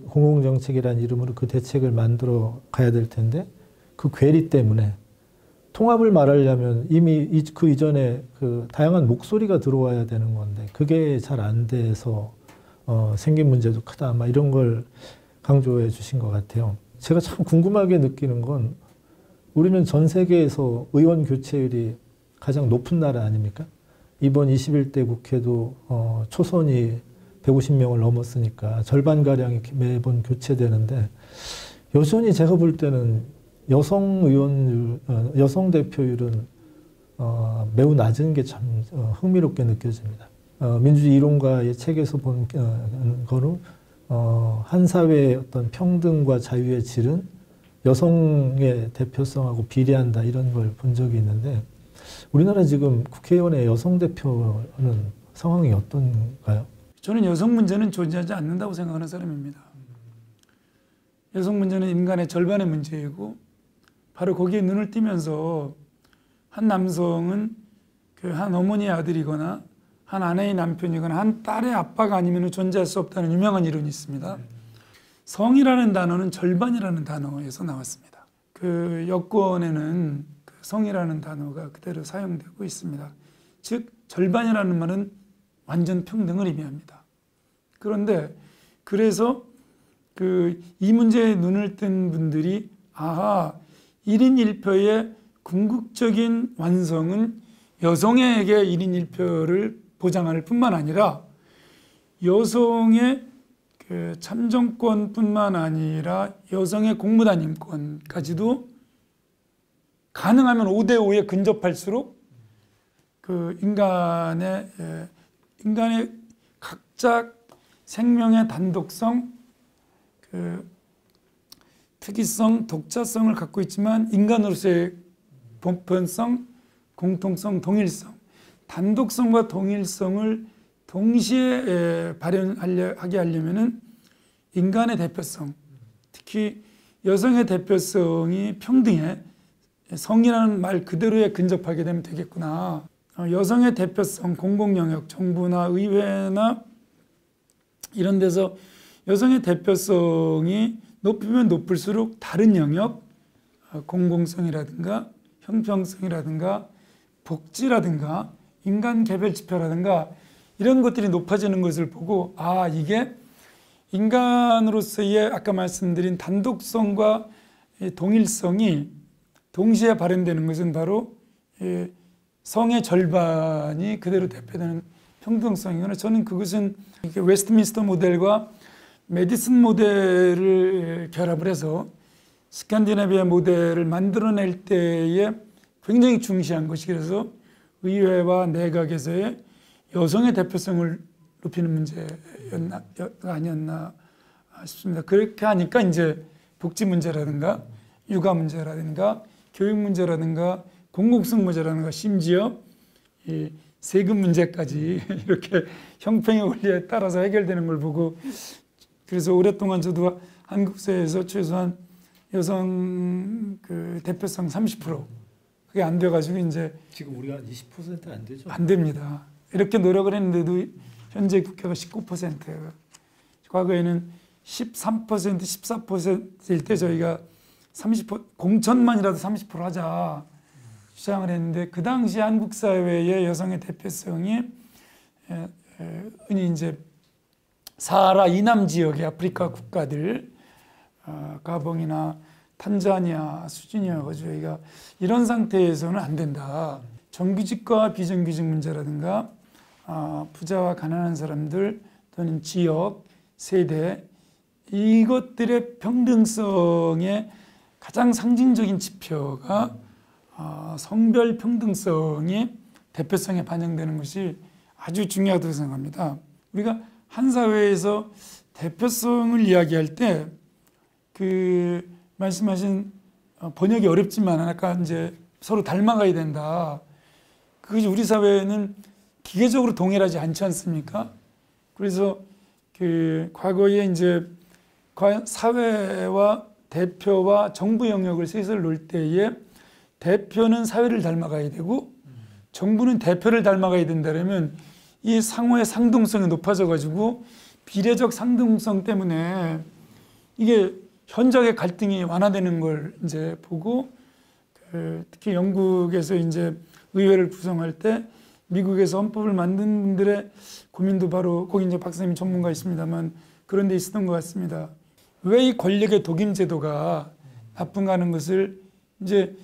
공공정책이라는 이름으로 그 대책을 만들어 가야 될 텐데, 그 괴리 때문에 통합을 말하려면 이미 그 이전에 그 다양한 목소리가 들어와야 되는 건데 그게 잘 안 돼서 생긴 문제도 크다. 아마 이런 걸 강조해 주신 것 같아요. 제가 참 궁금하게 느끼는 건 우리는 전 세계에서 의원 교체율이 가장 높은 나라 아닙니까? 이번 21대 국회도 초선이 150명을 넘었으니까 절반가량이 매번 교체되는데, 여전히 제가 볼 때는 여성 대표율은 매우 낮은 게 참 흥미롭게 느껴집니다. 민주주의 이론가의 책에서 본 거로 한 사회의 어떤 평등과 자유의 질은 여성의 대표성하고 비례한다, 이런 걸 본 적이 있는데, 우리나라 지금 국회의원의 여성 대표는 상황이 어떤가요? 저는 여성 문제는 존재하지 않는다고 생각하는 사람입니다. 여성 문제는 인간의 절반의 문제이고, 바로 거기에 눈을 띄면서 한 남성은 그 한 어머니의 아들이거나 한 아내의 남편이거나 한 딸의 아빠가 아니면 존재할 수 없다는 유명한 이론이 있습니다. 성이라는 단어는 절반이라는 단어에서 나왔습니다. 그 여권에는 그 성이라는 단어가 그대로 사용되고 있습니다. 즉 절반이라는 말은 완전 평등을 의미합니다. 그런데 그래서 이 문제에 눈을 뜬 분들이 1인 1표의 궁극적인 완성은 여성에게 1인 1표를 보장할 뿐만 아니라 여성의 그 참정권뿐만 아니라 여성의 공무단임권까지도 가능하면 5대5에 근접할수록 그 인간의 각자 생명의 단독성, 그 특이성, 독자성을 갖고 있지만 인간으로서의 보편성, 공통성, 동일성, 단독성과 동일성을 동시에 발현하게 하려면은 인간의 대표성, 특히 여성의 대표성이 평등에 성이라는 말 그대로에 근접하게 되면 되겠구나. 여성의 대표성, 공공영역, 정부나 의회나 이런 데서 여성의 대표성이 높으면 높을수록 다른 영역, 공공성이라든가 형평성이라든가 복지라든가 인간 개별 지표라든가 이런 것들이 높아지는 것을 보고 이게 인간으로서의 아까 말씀드린 단독성과 동일성이 동시에 발현되는 것은 바로 성의 절반이 그대로 대표되는 평등성이거나, 저는 그것은 웨스트민스터 모델과 메디슨 모델을 결합을 해서 스칸디나비아 모델을 만들어낼 때에 굉장히 중시한 것이, 그래서 의회와 내각에서의 여성의 대표성을 높이는 문제가 아니었나 싶습니다. 그렇게 하니까 이제 복지 문제라든가 육아 문제라든가 교육 문제라든가 공공성 문제라든가 심지어 이 세금 문제까지 이렇게 형평의 원리에 따라서 해결되는 걸 보고, 그래서 오랫동안 저도 한국 사회에서 최소한 여성 그 대표성 30% 그게 안 돼가지고 이제 지금 우리가 20%는 안 되죠? 안 됩니다. 이렇게 노력을 했는데도 현재 국회가 19%. 과거에는 13%, 14%일 때 저희가 30% 공천만이라도 30% 하자 주장을 했는데, 그 당시 한국 사회의 여성의 대표성이 흔히 이제 사하라 이남 지역의 아프리카 국가들, 가봉이나 탄자니아 수준이어서 저희가 이런 상태에서는 안 된다. 정규직과 비정규직 문제라든가 부자와 가난한 사람들 또는 지역, 세대, 이것들의 평등성의 가장 상징적인 지표가 성별 평등성이 대표성에 반영되는 것이 아주 중요하다고 생각합니다. 우리가 한 사회에서 대표성을 이야기할 때 그 말씀하신 번역이 어렵지만 아까 이제 서로 닮아가야 된다. 그것이 우리 사회는 기계적으로 동일하지 않지 않습니까? 그래서 그 과거에 이제 사회와 대표와 정부 영역을 셋을 놓을 때에 대표는 사회를 닮아가야 되고 정부는 대표를 닮아가야 된다면 이 상호의 상등성이 높아져 가지고 비례적 상등성 때문에 이게 현저하게 갈등이 완화되는 걸 이제 보고, 특히 영국에서 이제 의회를 구성할 때 미국에서 헌법을 만든 분들의 고민도 바로, 거기 이제 박사님 전문가 있습니다만 그런 데 있었던 것 같습니다. 왜 이 권력의 독임 제도가 나쁜가 하는 것을 이제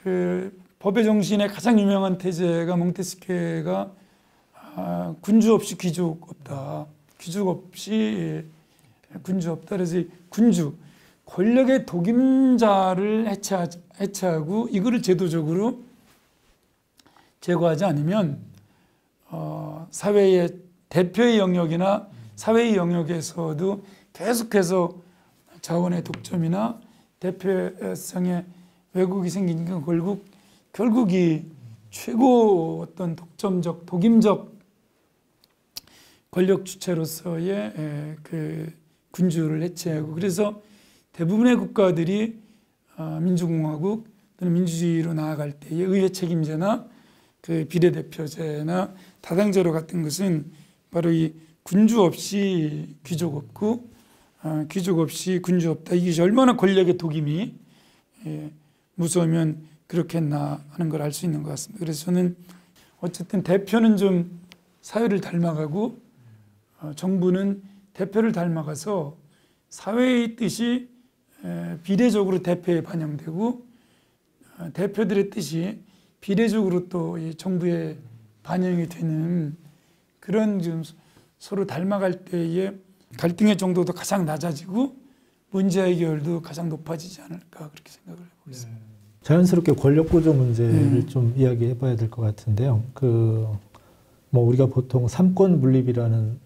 그 법의 정신의 가장 유명한 태제가 몽테스케가 군주 없이 귀족 없다. 귀족 없이 군주 없다. 그래서 군주, 권력의 독임자를 해체하고 이거를 제도적으로 제거하지 않으면 사회의 대표의 영역이나 사회의 영역에서도 계속해서 자원의 독점이나 대표성의 왜곡이 생기니까 결국 이 최고 어떤 독점적, 독임적 권력 주체로서의 그 군주를 해체하고, 그래서 대부분의 국가들이 민주공화국 또는 민주주의로 나아갈 때의 의회 책임제나 그 비례대표제나 다당제로 같은 것은 바로 이 군주 없이 귀족 없고 귀족 없이 군주 없다. 이게 얼마나 권력의 독임이 무서우면 그렇겠나 하는 걸 알 수 있는 것 같습니다. 그래서 저는 어쨌든 대표는 좀 사회를 닮아가고 정부는 대표를 닮아가서 사회의 뜻이 비례적으로 대표에 반영되고 대표들의 뜻이 비례적으로 또 이 정부에 반영이 되는 그런 좀 서로 닮아갈 때의 갈등의 정도도 가장 낮아지고 문제 해결도 가장 높아지지 않을까 그렇게 생각을 해보고 있습니다. 자연스럽게 권력 구조 문제를 좀 이야기해 봐야 될 것 같은데요. 뭐 우리가 보통 삼권 분립이라는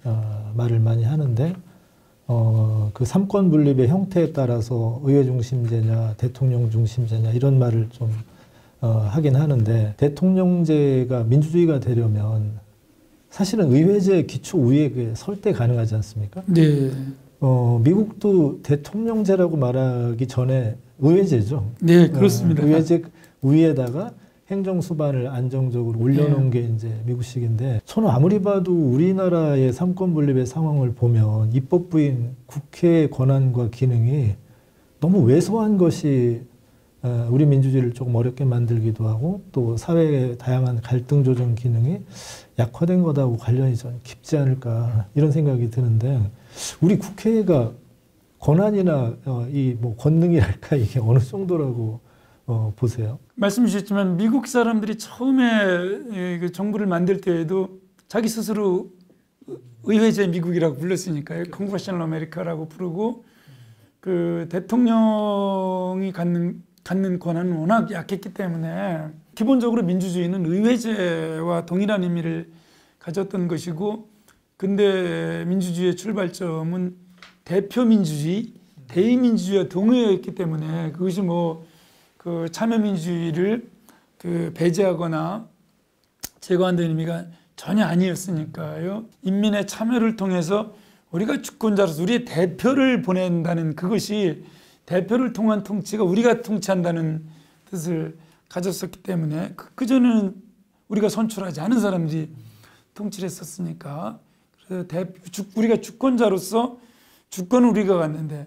말을 많이 하는데 그 삼권 분립의 형태에 따라서 의회 중심제냐 대통령 중심제냐 이런 말을 좀 하긴 하는데, 대통령제가 민주주의가 되려면 사실은 의회제 기초 위에 설대 가능하지 않습니까? 네. 미국도 대통령제라고 말하기 전에 의회제죠. 네, 그렇습니다. 의회제 위에다가 행정수반을 안정적으로 올려놓은 게 이제 미국식인데, 저는 아무리 봐도 우리나라의 삼권 분립의 상황을 보면 입법부인 국회의 권한과 기능이 너무 왜소한 것이 우리 민주주의를 조금 어렵게 만들기도 하고, 또 사회의 다양한 갈등 조정 기능이 약화된 것하고 관련이 좀 깊지 않을까 이런 생각이 드는데, 우리 국회가 권한이나 이 뭐 권능이랄까 이게 어느 정도라고 보세요? 말씀 주셨지만 미국 사람들이 처음에 그 정부를 만들 때에도 자기 스스로 의회제 미국이라고 불렀으니까요. Congressional America라고 부르고, 그 대통령이 갖는 권한은 워낙 약했기 때문에 기본적으로 민주주의는 의회제와 동일한 의미를 가졌던 것이고, 근데 민주주의의 출발점은 대표민주주의, 대의민주주의와 동의였기 때문에 그것이 뭐 그 참여민주주의를 그 배제하거나 제거한다는 의미가 전혀 아니었으니까요. 인민의 참여를 통해서 우리가 주권자로서 우리의 대표를 보낸다는 그것이, 대표를 통한 통치가 우리가 통치한다는 뜻을 가졌었기 때문에 그전에는 우리가 선출하지 않은 사람들이 통치를 했었으니까, 그래서 우리가 주권자로서 주권은 우리가 갖는데,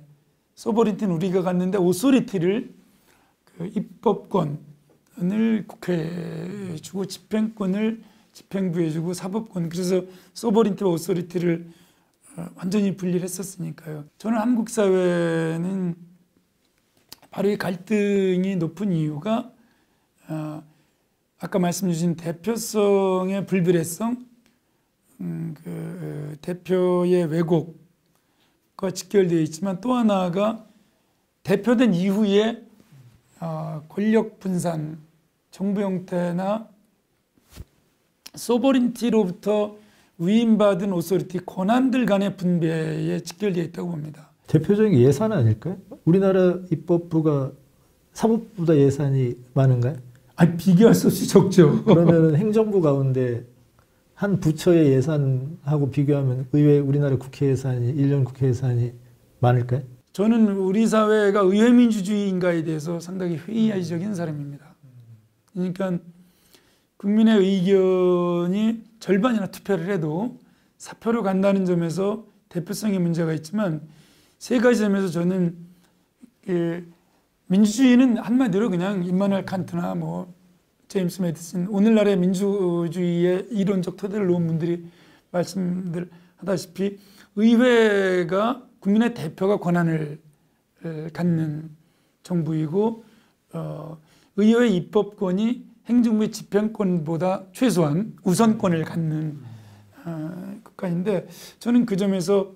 소버린티는 우리가 갖는데 오소리티를 그 입법권을 국회에 주고 집행권을 집행부에 주고 사법권, 그래서 소버린티와 오소리티를 완전히 분리를 했었으니까요. 저는 한국 사회는 바로 이 갈등이 높은 이유가 아까 말씀 주신 대표성의 불비례성, 그 대표의 왜곡과 직결되어 있지만 또 하나가 대표된 이후에 권력 분산, 정부 형태나 소버린티로부터 위임받은 오소리티 권한들 간의 분배에 직결되어 있다고 봅니다. 대표적인 예산 아닐까요? 우리나라 입법부가 사법부보다 예산이 많은가요? 아니, 비교할 수 없이 적죠. 그러면 행정부 가운데 한 부처의 예산하고 비교하면 의회 우리나라 국회 예산이 1년 국회 예산이 많을까요? 저는 우리 사회가 의회민주주의인가에 대해서 상당히 회의적인 사람입니다. 그러니까 국민의 의견이 절반이나 투표를 해도 사표로 간다는 점에서 대표성의 문제가 있지만 세 가지 점에서 저는 민주주의는 한마디로 그냥 임마누엘 칸트나 뭐 제임스 매디슨, 오늘날의 민주주의의 이론적 토대를 놓은 분들이 말씀들 하다시피 의회가 국민의 대표가 권한을 갖는 정부이고 의회의 입법권이 행정부의 집행권보다 최소한 우선권을 갖는 국가인데 저는 그 점에서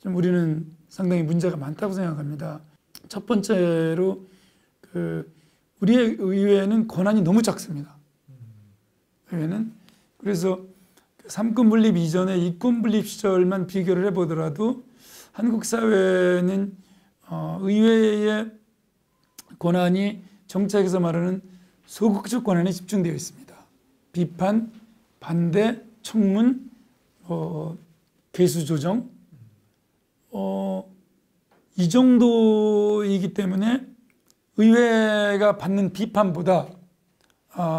좀 우리는 상당히 문제가 많다고 생각합니다. 첫 번째로 우리의 의회는 권한이 너무 작습니다. 의회는 그래서 삼권 분립 이전에 이권 분립 시절만 비교를 해보더라도 한국 사회는 의회의 권한이 정책에서 말하는 소극적 권한에 집중되어 있습니다. 비판, 반대, 청문, 개수 조정 이 정도이기 때문에 의회가 받는 비판보다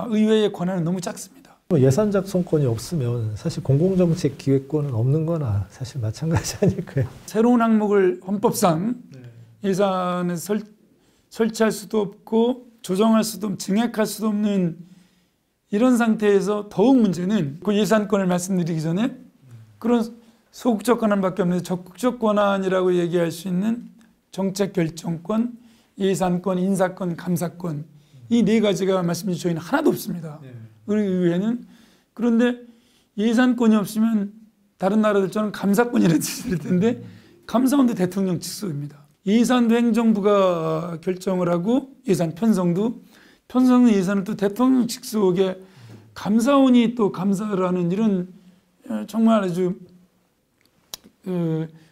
의회의 권한은 너무 작습니다. 예산 작성권이 없으면 사실 공공정책 기획권은 없는 거나 사실 마찬가지 아닐까요? 새로운 항목을 헌법상 예산에 설치할 수도 없고 조정할 수도 없고 증액할 수도 없는 이런 상태에서 더욱 문제는 그 예산권을 말씀드리기 전에 그런 소극적 권한밖에 없는데 적극적 권한이라고 얘기할 수 있는 정책 결정권, 예산권, 인사권, 감사권 이 네 가지가 말씀드린 저희는 하나도 없습니다. 우리 의회는. 그런데 예산권이 없으면 다른 나라들처럼 감사권이라는 뜻이 될 텐데 감사원도 대통령 직속입니다. 예산도 행정부가 결정을 하고 예산 편성도 예산은 또 대통령 직속에 감사원이 또 감사를 하는 이런 정말 아주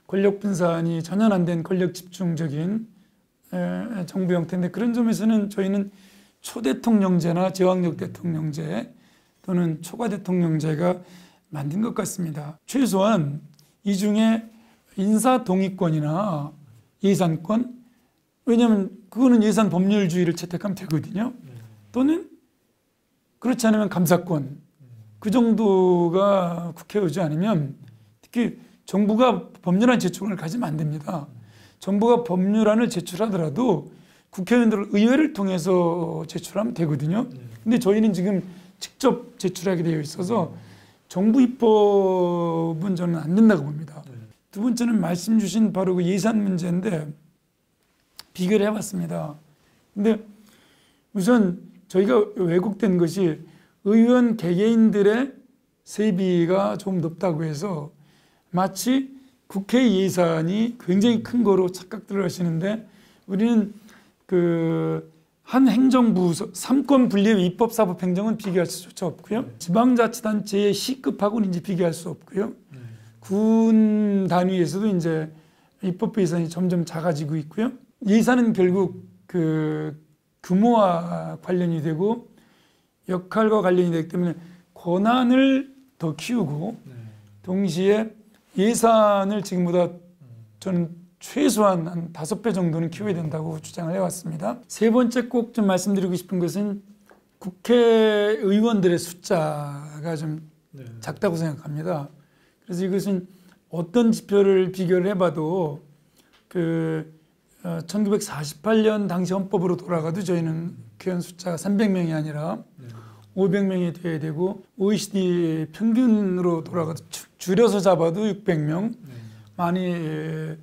권력 분산이 전혀 안 된 권력 집중적인 정부 형태인데 그런 점에서는 저희는 초대통령제나 제왕적 대통령제 또는 초과 대통령제가 만든 것 같습니다. 최소한 이 중에 인사 동의권이나 예산권, 왜냐하면 그거는 예산 법률주의를 채택하면 되거든요. 또는 그렇지 않으면 감사권, 그 정도가 국회에 오지 않으면 특히 정부가 법률안 제출을 가지면 안 됩니다. 정부가 법률안을 제출하더라도 국회의원들 의회를 통해서 제출하면 되거든요. 근데 저희는 지금 직접 제출하게 되어 있어서 정부 입법은 저는 안 된다고 봅니다. 두 번째는 말씀 주신 바로 그 예산 문제인데 비교를 해봤습니다. 근데 우선 저희가 왜곡된 것이 의원 개개인들의 세비가 좀 높다고 해서 마치 국회 예산이 굉장히 큰 거로 착각들을 하시는데 우리는 한 행정부 삼권 분립 입법 사법 행정은 비교할 수조차 없고요. 지방자치단체의 시급하고는 이제 비교할 수 없고요. 군 단위에서도 이제 입법부 예산이 점점 작아지고 있고요. 예산은 결국 규모와 관련이 되고 역할과 관련이 되기 때문에 권한을 더 키우고 동시에 예산을 지금보다 저는 최소한 한 5배 정도는 키워야 된다고 주장을 해왔습니다. 세 번째 꼭 좀 말씀드리고 싶은 것은 국회의원들의 숫자가 좀 작다고 생각합니다. 그래서 이것은 어떤 지표를 비교를 해봐도 그 1948년 당시 헌법으로 돌아가도 저희는 교원 숫자가 300명이 아니라 500명이 돼야 되고 OECD 평균으로 돌아가도 줄여서 잡아도 600명, 많이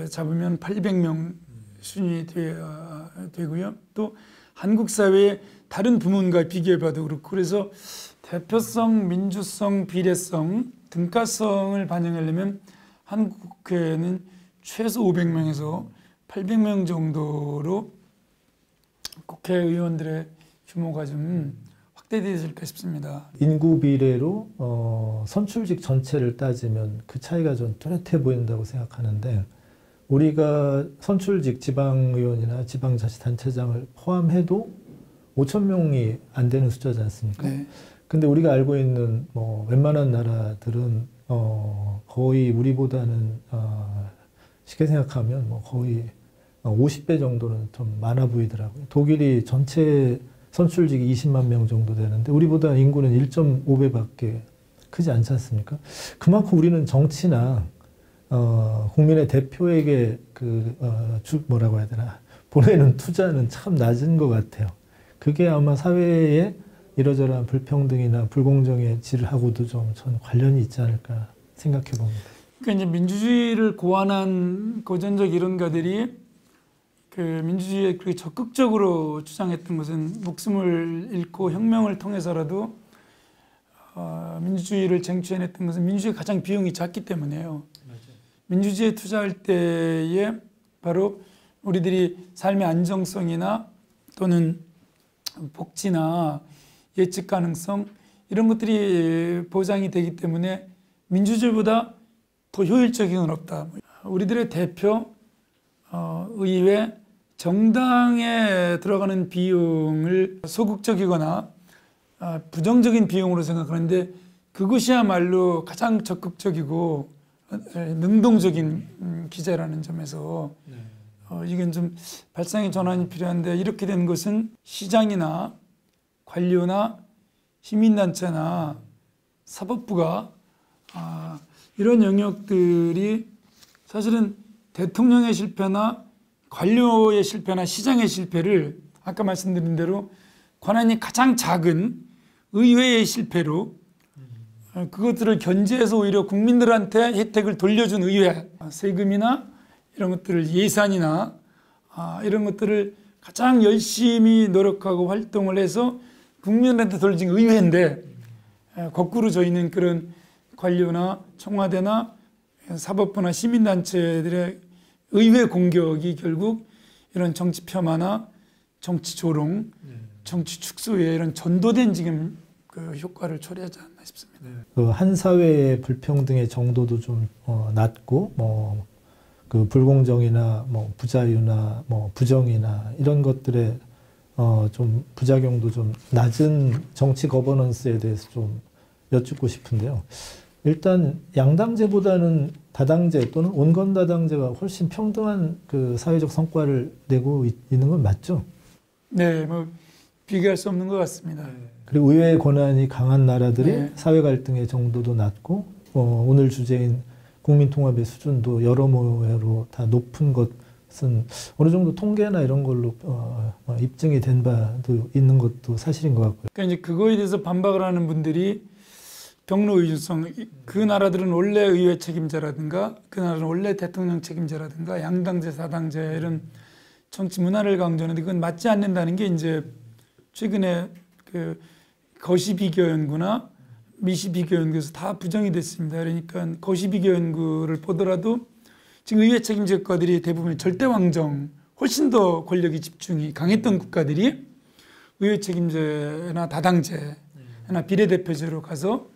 잡으면 800명 수준이 돼야 되고요. 또 한국 사회의 다른 부문과 비교해봐도 그렇고 그래서 대표성, 민주성, 비례성, 등가성을 반영하려면 한국 국회는 최소 500명에서 800명 정도로 국회의원들의 규모가 좀 확대되어질까 싶습니다. 인구 비례로 선출직 전체를 따지면 그 차이가 좀 뚜렷해 보인다고 생각하는데 우리가 선출직 지방의원이나 지방자치단체장을 포함해도 5천 명이 안 되는 숫자지 않습니까? 네. 근데 우리가 알고 있는 웬만한 나라들은 거의 우리보다는 쉽게 생각하면 거의 50배 정도는 좀 많아 보이더라고요. 독일이 전체 선출직이 20만 명 정도 되는데 우리보다 인구는 1.5배밖에 크지 않지 않습니까? 그만큼 우리는 정치나 국민의 대표에게 뭐라고 해야 되나 보내는 투자는 참 낮은 것 같아요. 그게 아마 사회에 이러저러한 불평등이나 불공정의 질하고도 좀 전 관련이 있지 않을까 생각해 봅니다. 그러니까 이제 민주주의를 고안한 고전적 이론가들이 그 민주주의에 그렇게 적극적으로 주장했던 것은 목숨을 잃고 혁명을 통해서라도 민주주의를 쟁취해냈던 것은 민주주의가 가장 비용이 작기 때문에요. 맞아요. 민주주의에 투자할 때에 바로 우리들이 삶의 안정성이나 또는 복지나 예측 가능성 이런 것들이 보장이 되기 때문에 민주주의보다 더 효율적인 건 없다. 우리들의 대표, 의회, 정당에 들어가는 비용을 소극적이거나 부정적인 비용으로 생각하는데 그것이야말로 가장 적극적이고 능동적인 기제라는 점에서 이건 좀 발상의 전환이 필요한데 이렇게 된 것은 시장이나 관료나 시민단체나 사법부가 이런 영역들이 사실은 대통령의 실패나 관료의 실패나 시장의 실패를 아까 말씀드린 대로 권한이 가장 작은 의회의 실패로 그것들을 견제해서 오히려 국민들한테 혜택을 돌려준 의회, 세금이나 이런 것들을 예산이나 이런 것들을 가장 열심히 노력하고 활동을 해서 국민한테 돌려준 의회인데 거꾸로 저희는 그런 관료나 청와대나 사법부나 시민단체들의 의회 공격이 결국 이런 정치 폄하나 정치 조롱, 정치 축소에 이런 전도된 지금 그 효과를 초래하지 않나 싶습니다. 한 사회의 불평등의 정도도 좀 낮고 그 불공정이나 부자유나 부정이나 이런 것들의 좀 부작용도 좀 낮은 정치 거버넌스에 대해서 좀 여쭙고 싶은데요. 일단 양당제보다는 다당제 또는 온건다당제가 훨씬 평등한 그 사회적 성과를 내고 있는 건 맞죠? 네, 비교할 수 없는 것 같습니다. 그리고 의회의 권한이 강한 나라들이 네. 사회 갈등의 정도도 낮고 오늘 주제인 국민통합의 수준도 여러모로 다 높은 것은 어느 정도 통계나 이런 걸로 입증이 된 바도 있는 것도 사실인 것 같고요. 그러니까 이제 그거에 대해서 반박을 하는 분들이 경로 의존성, 그 나라들은 원래 의회 책임자라든가 그 나라는 원래 대통령 책임자라든가 양당제, 사당제 이런 정치 문화를 강조하는데 그건 맞지 않는다는 게 이제 최근에 그 거시비교 연구나 미시비교 연구에서 다 부정이 됐습니다. 그러니까 거시비교 연구를 보더라도 지금 의회 책임자 국가들이 대부분 절대왕정, 훨씬 더 권력의 집중이 강했던 국가들이 의회 책임제나 다당제나 비례대표제로 가서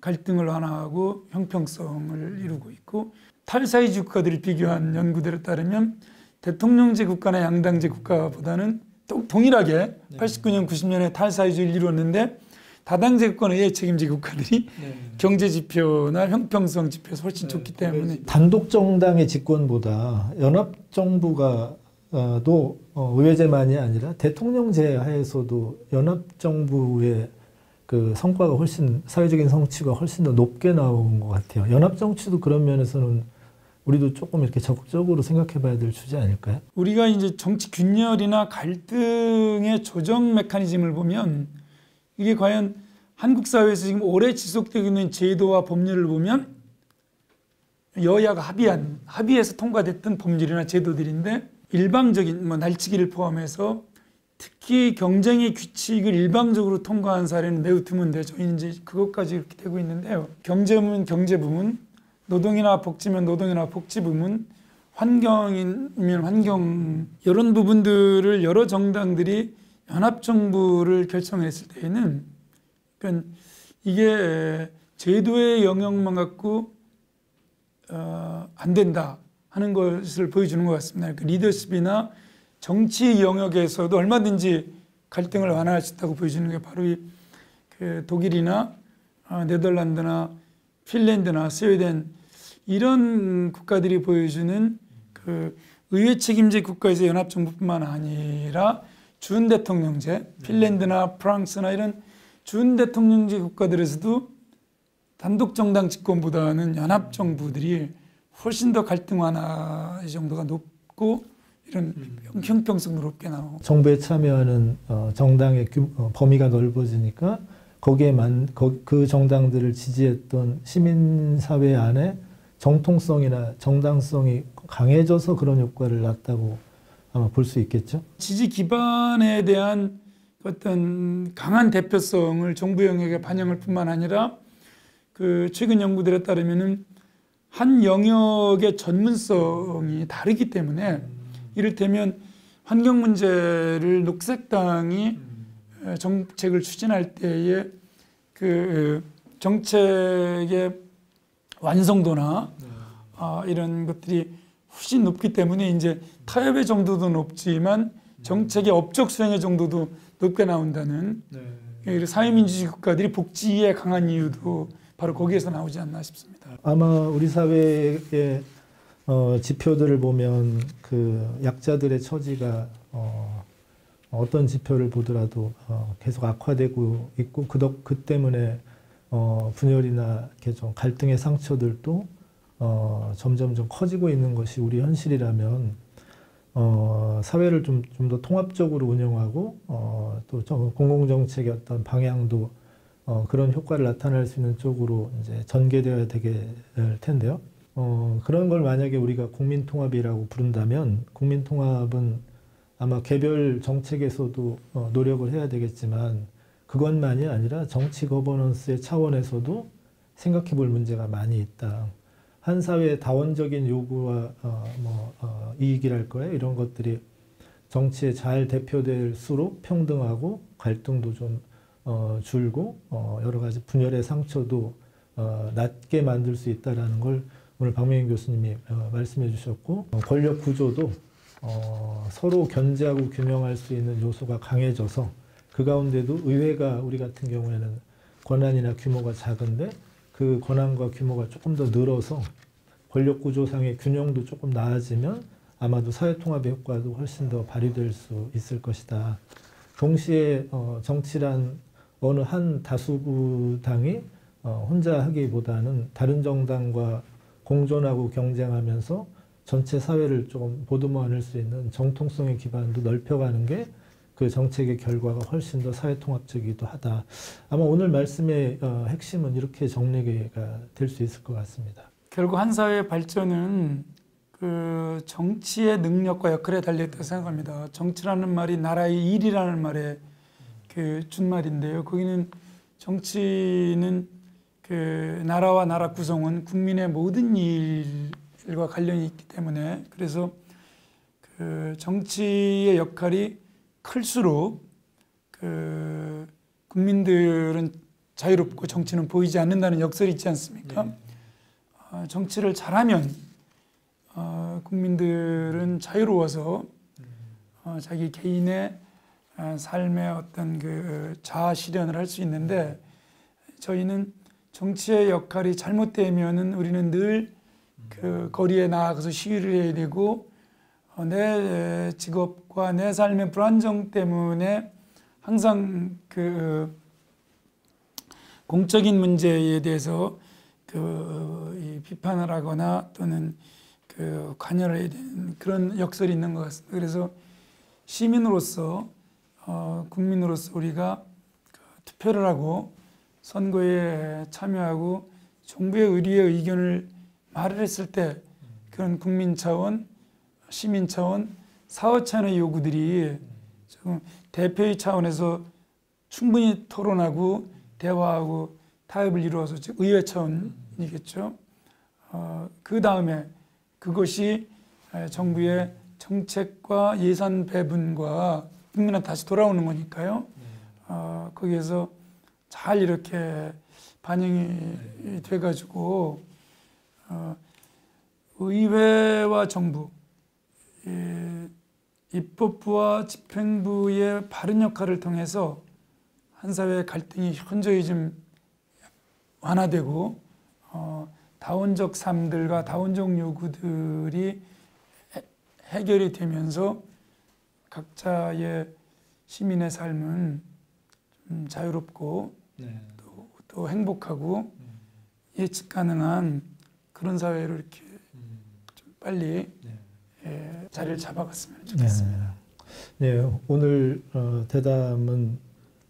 갈등을 완화하고 형평성을 이루고 있고 탈사회주의 국가들을 비교한 연구들에 따르면 대통령제 국가나 양당제 국가보다는 동일하게 89년, 90년에 탈사회주의를 이루었는데 다당제 국가나 의회 책임제 국가들이 경제 지표나 형평성 지표에서 훨씬 좋기 때문에 단독 정당의 집권보다 연합 정부가 또 의회제만이 아니라 대통령제 하에서도 연합 정부의 그 성과가 훨씬 사회적인 성취가 훨씬 더 높게 나온 것 같아요. 연합 정치도 그런 면에서는 우리도 조금 이렇게 적극적으로 생각해봐야 될 주제 아닐까요? 우리가 이제 정치 균열이나 갈등의 조정 메커니즘을 보면 이게 과연 한국 사회에서 지금 오래 지속되고 있는 제도와 법률을 보면 여야가 합의해서 통과됐던 법률이나 제도들인데 일방적인 뭐 날치기를 포함해서 특히 경쟁의 규칙을 일방적으로 통과한 사례는 매우 드문데 저희는 이제 그것까지 이렇게 되고 있는데요. 경제면 경제 부문, 노동이나 복지면 노동이나 복지 부문, 환경이면 환경 이런 부분들을 여러 정당들이 연합정부를 결성했을 때에는 그러니까 이게 제도의 영역만 갖고 안 된다 하는 것을 보여주는 것 같습니다. 그 리더십이나 정치 영역에서도 얼마든지 갈등을 완화할 수 있다고 보여주는 게 바로 그 독일이나 네덜란드나 핀란드나 스웨덴 이런 국가들이 보여주는 그 의회 책임제 국가에서 연합정부뿐만 아니라 준 대통령제, 핀란드나 프랑스나 이런 준 대통령제 국가들에서도 단독 정당 집권보다는 연합 정부들이 훨씬 더 갈등 완화 정도가 높고 이런 형평성도 높게 나오고 정부에 참여하는 정당의 범위가 넓어지니까 그 정당들을 지지했던 시민사회 안에 정통성이나 정당성이 강해져서 그런 효과를 낳았다고 아마 볼 수 있겠죠. 지지 기반에 대한 어떤 강한 대표성을 정부 영역에 반영할 뿐만 아니라 그 최근 연구들에 따르면은 한 영역의 전문성이 다르기 때문에 이를테면 환경 문제를 녹색당이 정책을 추진할 때에 그 정책의 완성도나 이런 것들이 훨씬 높기 때문에 이제 타협의 정도도 높지만 정책의 업적 수행의 정도도 높게 나온다는 사회민주주의 국가들이 복지에 강한 이유도 바로 거기에서 나오지 않나 싶습니다. 아마 우리 사회의 지표들을 보면 그 약자들의 처지가 어떤 지표를 보더라도 계속 악화되고 있고 그 때문에 분열이나 이렇게 좀 갈등의 상처들도 점점 좀 커지고 있는 것이 우리 현실이라면 사회를 좀 더 통합적으로 운영하고 또 공공정책의 어떤 방향도 그런 효과를 나타낼 수 있는 쪽으로 이제 전개되어야 되게 될 텐데요. 그런 걸 만약에 우리가 국민통합이라고 부른다면 국민통합은 아마 개별 정책에서도 노력을 해야 되겠지만 그것만이 아니라 정치 거버넌스의 차원에서도 생각해 볼 문제가 많이 있다. 한 사회의 다원적인 요구와 이익이랄 거예요. 이런 것들이 정치에 잘 대표될수록 평등하고 갈등도 좀 줄고 여러 가지 분열의 상처도 낮게 만들 수 있다는 걸 오늘 박명인 교수님이 말씀해 주셨고 권력 구조도 서로 견제하고 균형할 수 있는 요소가 강해져서 그 가운데도 의회가 우리 같은 경우에는 권한이나 규모가 작은데 그 권한과 규모가 조금 더 늘어서 권력 구조상의 균형도 조금 나아지면 아마도 사회통합의 효과도 훨씬 더 발휘될 수 있을 것이다. 동시에 정치란 어느 한 다수당이 혼자 하기보다는 다른 정당과 공존하고 경쟁하면서 전체 사회를 조금 보듬어 안을 수 있는 정통성의 기반도 넓혀가는 게 그 정책의 결과가 훨씬 더 사회통합적이기도 하다. 아마 오늘 말씀의 핵심은 이렇게 정리가 될 수 있을 것 같습니다. 결국 한 사회의 발전은 그 정치의 능력과 역할에 달려있다고 생각합니다. 정치라는 말이 나라의 일이라는 말에 그 준말인데요. 거기는 정치는 그 나라와 나라 구성원, 국민의 모든 일과 관련이 있기 때문에 그래서 그 정치의 역할이 클수록 그 국민들은 자유롭고 정치는 보이지 않는다는 역설이 있지 않습니까? 정치를 잘하면 국민들은 자유로워서 자기 개인의 삶의 어떤 그 자아 실현을 할 수 있는데 저희는 정치의 역할이 잘못되면은 우리는 늘 그 거리에 나가서 시위를 해야 되고 내 직업과 내 삶의 불안정 때문에 항상 그 공적인 문제에 대해서 이 비판을 하거나 또는 관여를 해야 되는 그런 역설이 있는 것 같습니다. 그래서 시민으로서 국민으로서 우리가 투표를 하고 선거에 참여하고 정부의 의리의 의견을 말을 했을 때 그런 국민 차원, 시민 차원, 사회 차원의 요구들이 지금 대표의 차원에서 충분히 토론하고 대화하고 타협을 이루어서 의회 차원이겠죠. 그 다음에 그것이 정부의 정책과 예산 배분과 국민한테 다시 돌아오는 거니까요. 거기에서 잘 이렇게 반영이 돼가지고 의회와 정부, 입법부와 집행부의 바른 역할을 통해서 한 사회의 갈등이 현저히 좀 완화되고 다원적 삶들과 다원적 요구들이 해결이 되면서 각자의 시민의 삶은 좀 자유롭고 네. 또 행복하고 예측 가능한 그런 사회로 이렇게 좀 빨리 자리를 잡아갔으면 좋겠습니다. 네, 오늘 대담은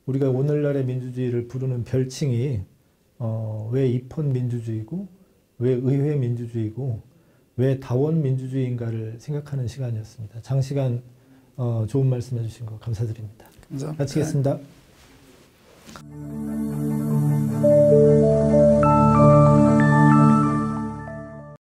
우리가 오늘날의 민주주의를 부르는 별칭이 왜 입헌 민주주의고 왜 의회 민주주의고 왜 다원 민주주의인가를 생각하는 시간이었습니다. 장시간 좋은 말씀 해주신 거 감사드립니다. 감사합니다. 마치겠습니다.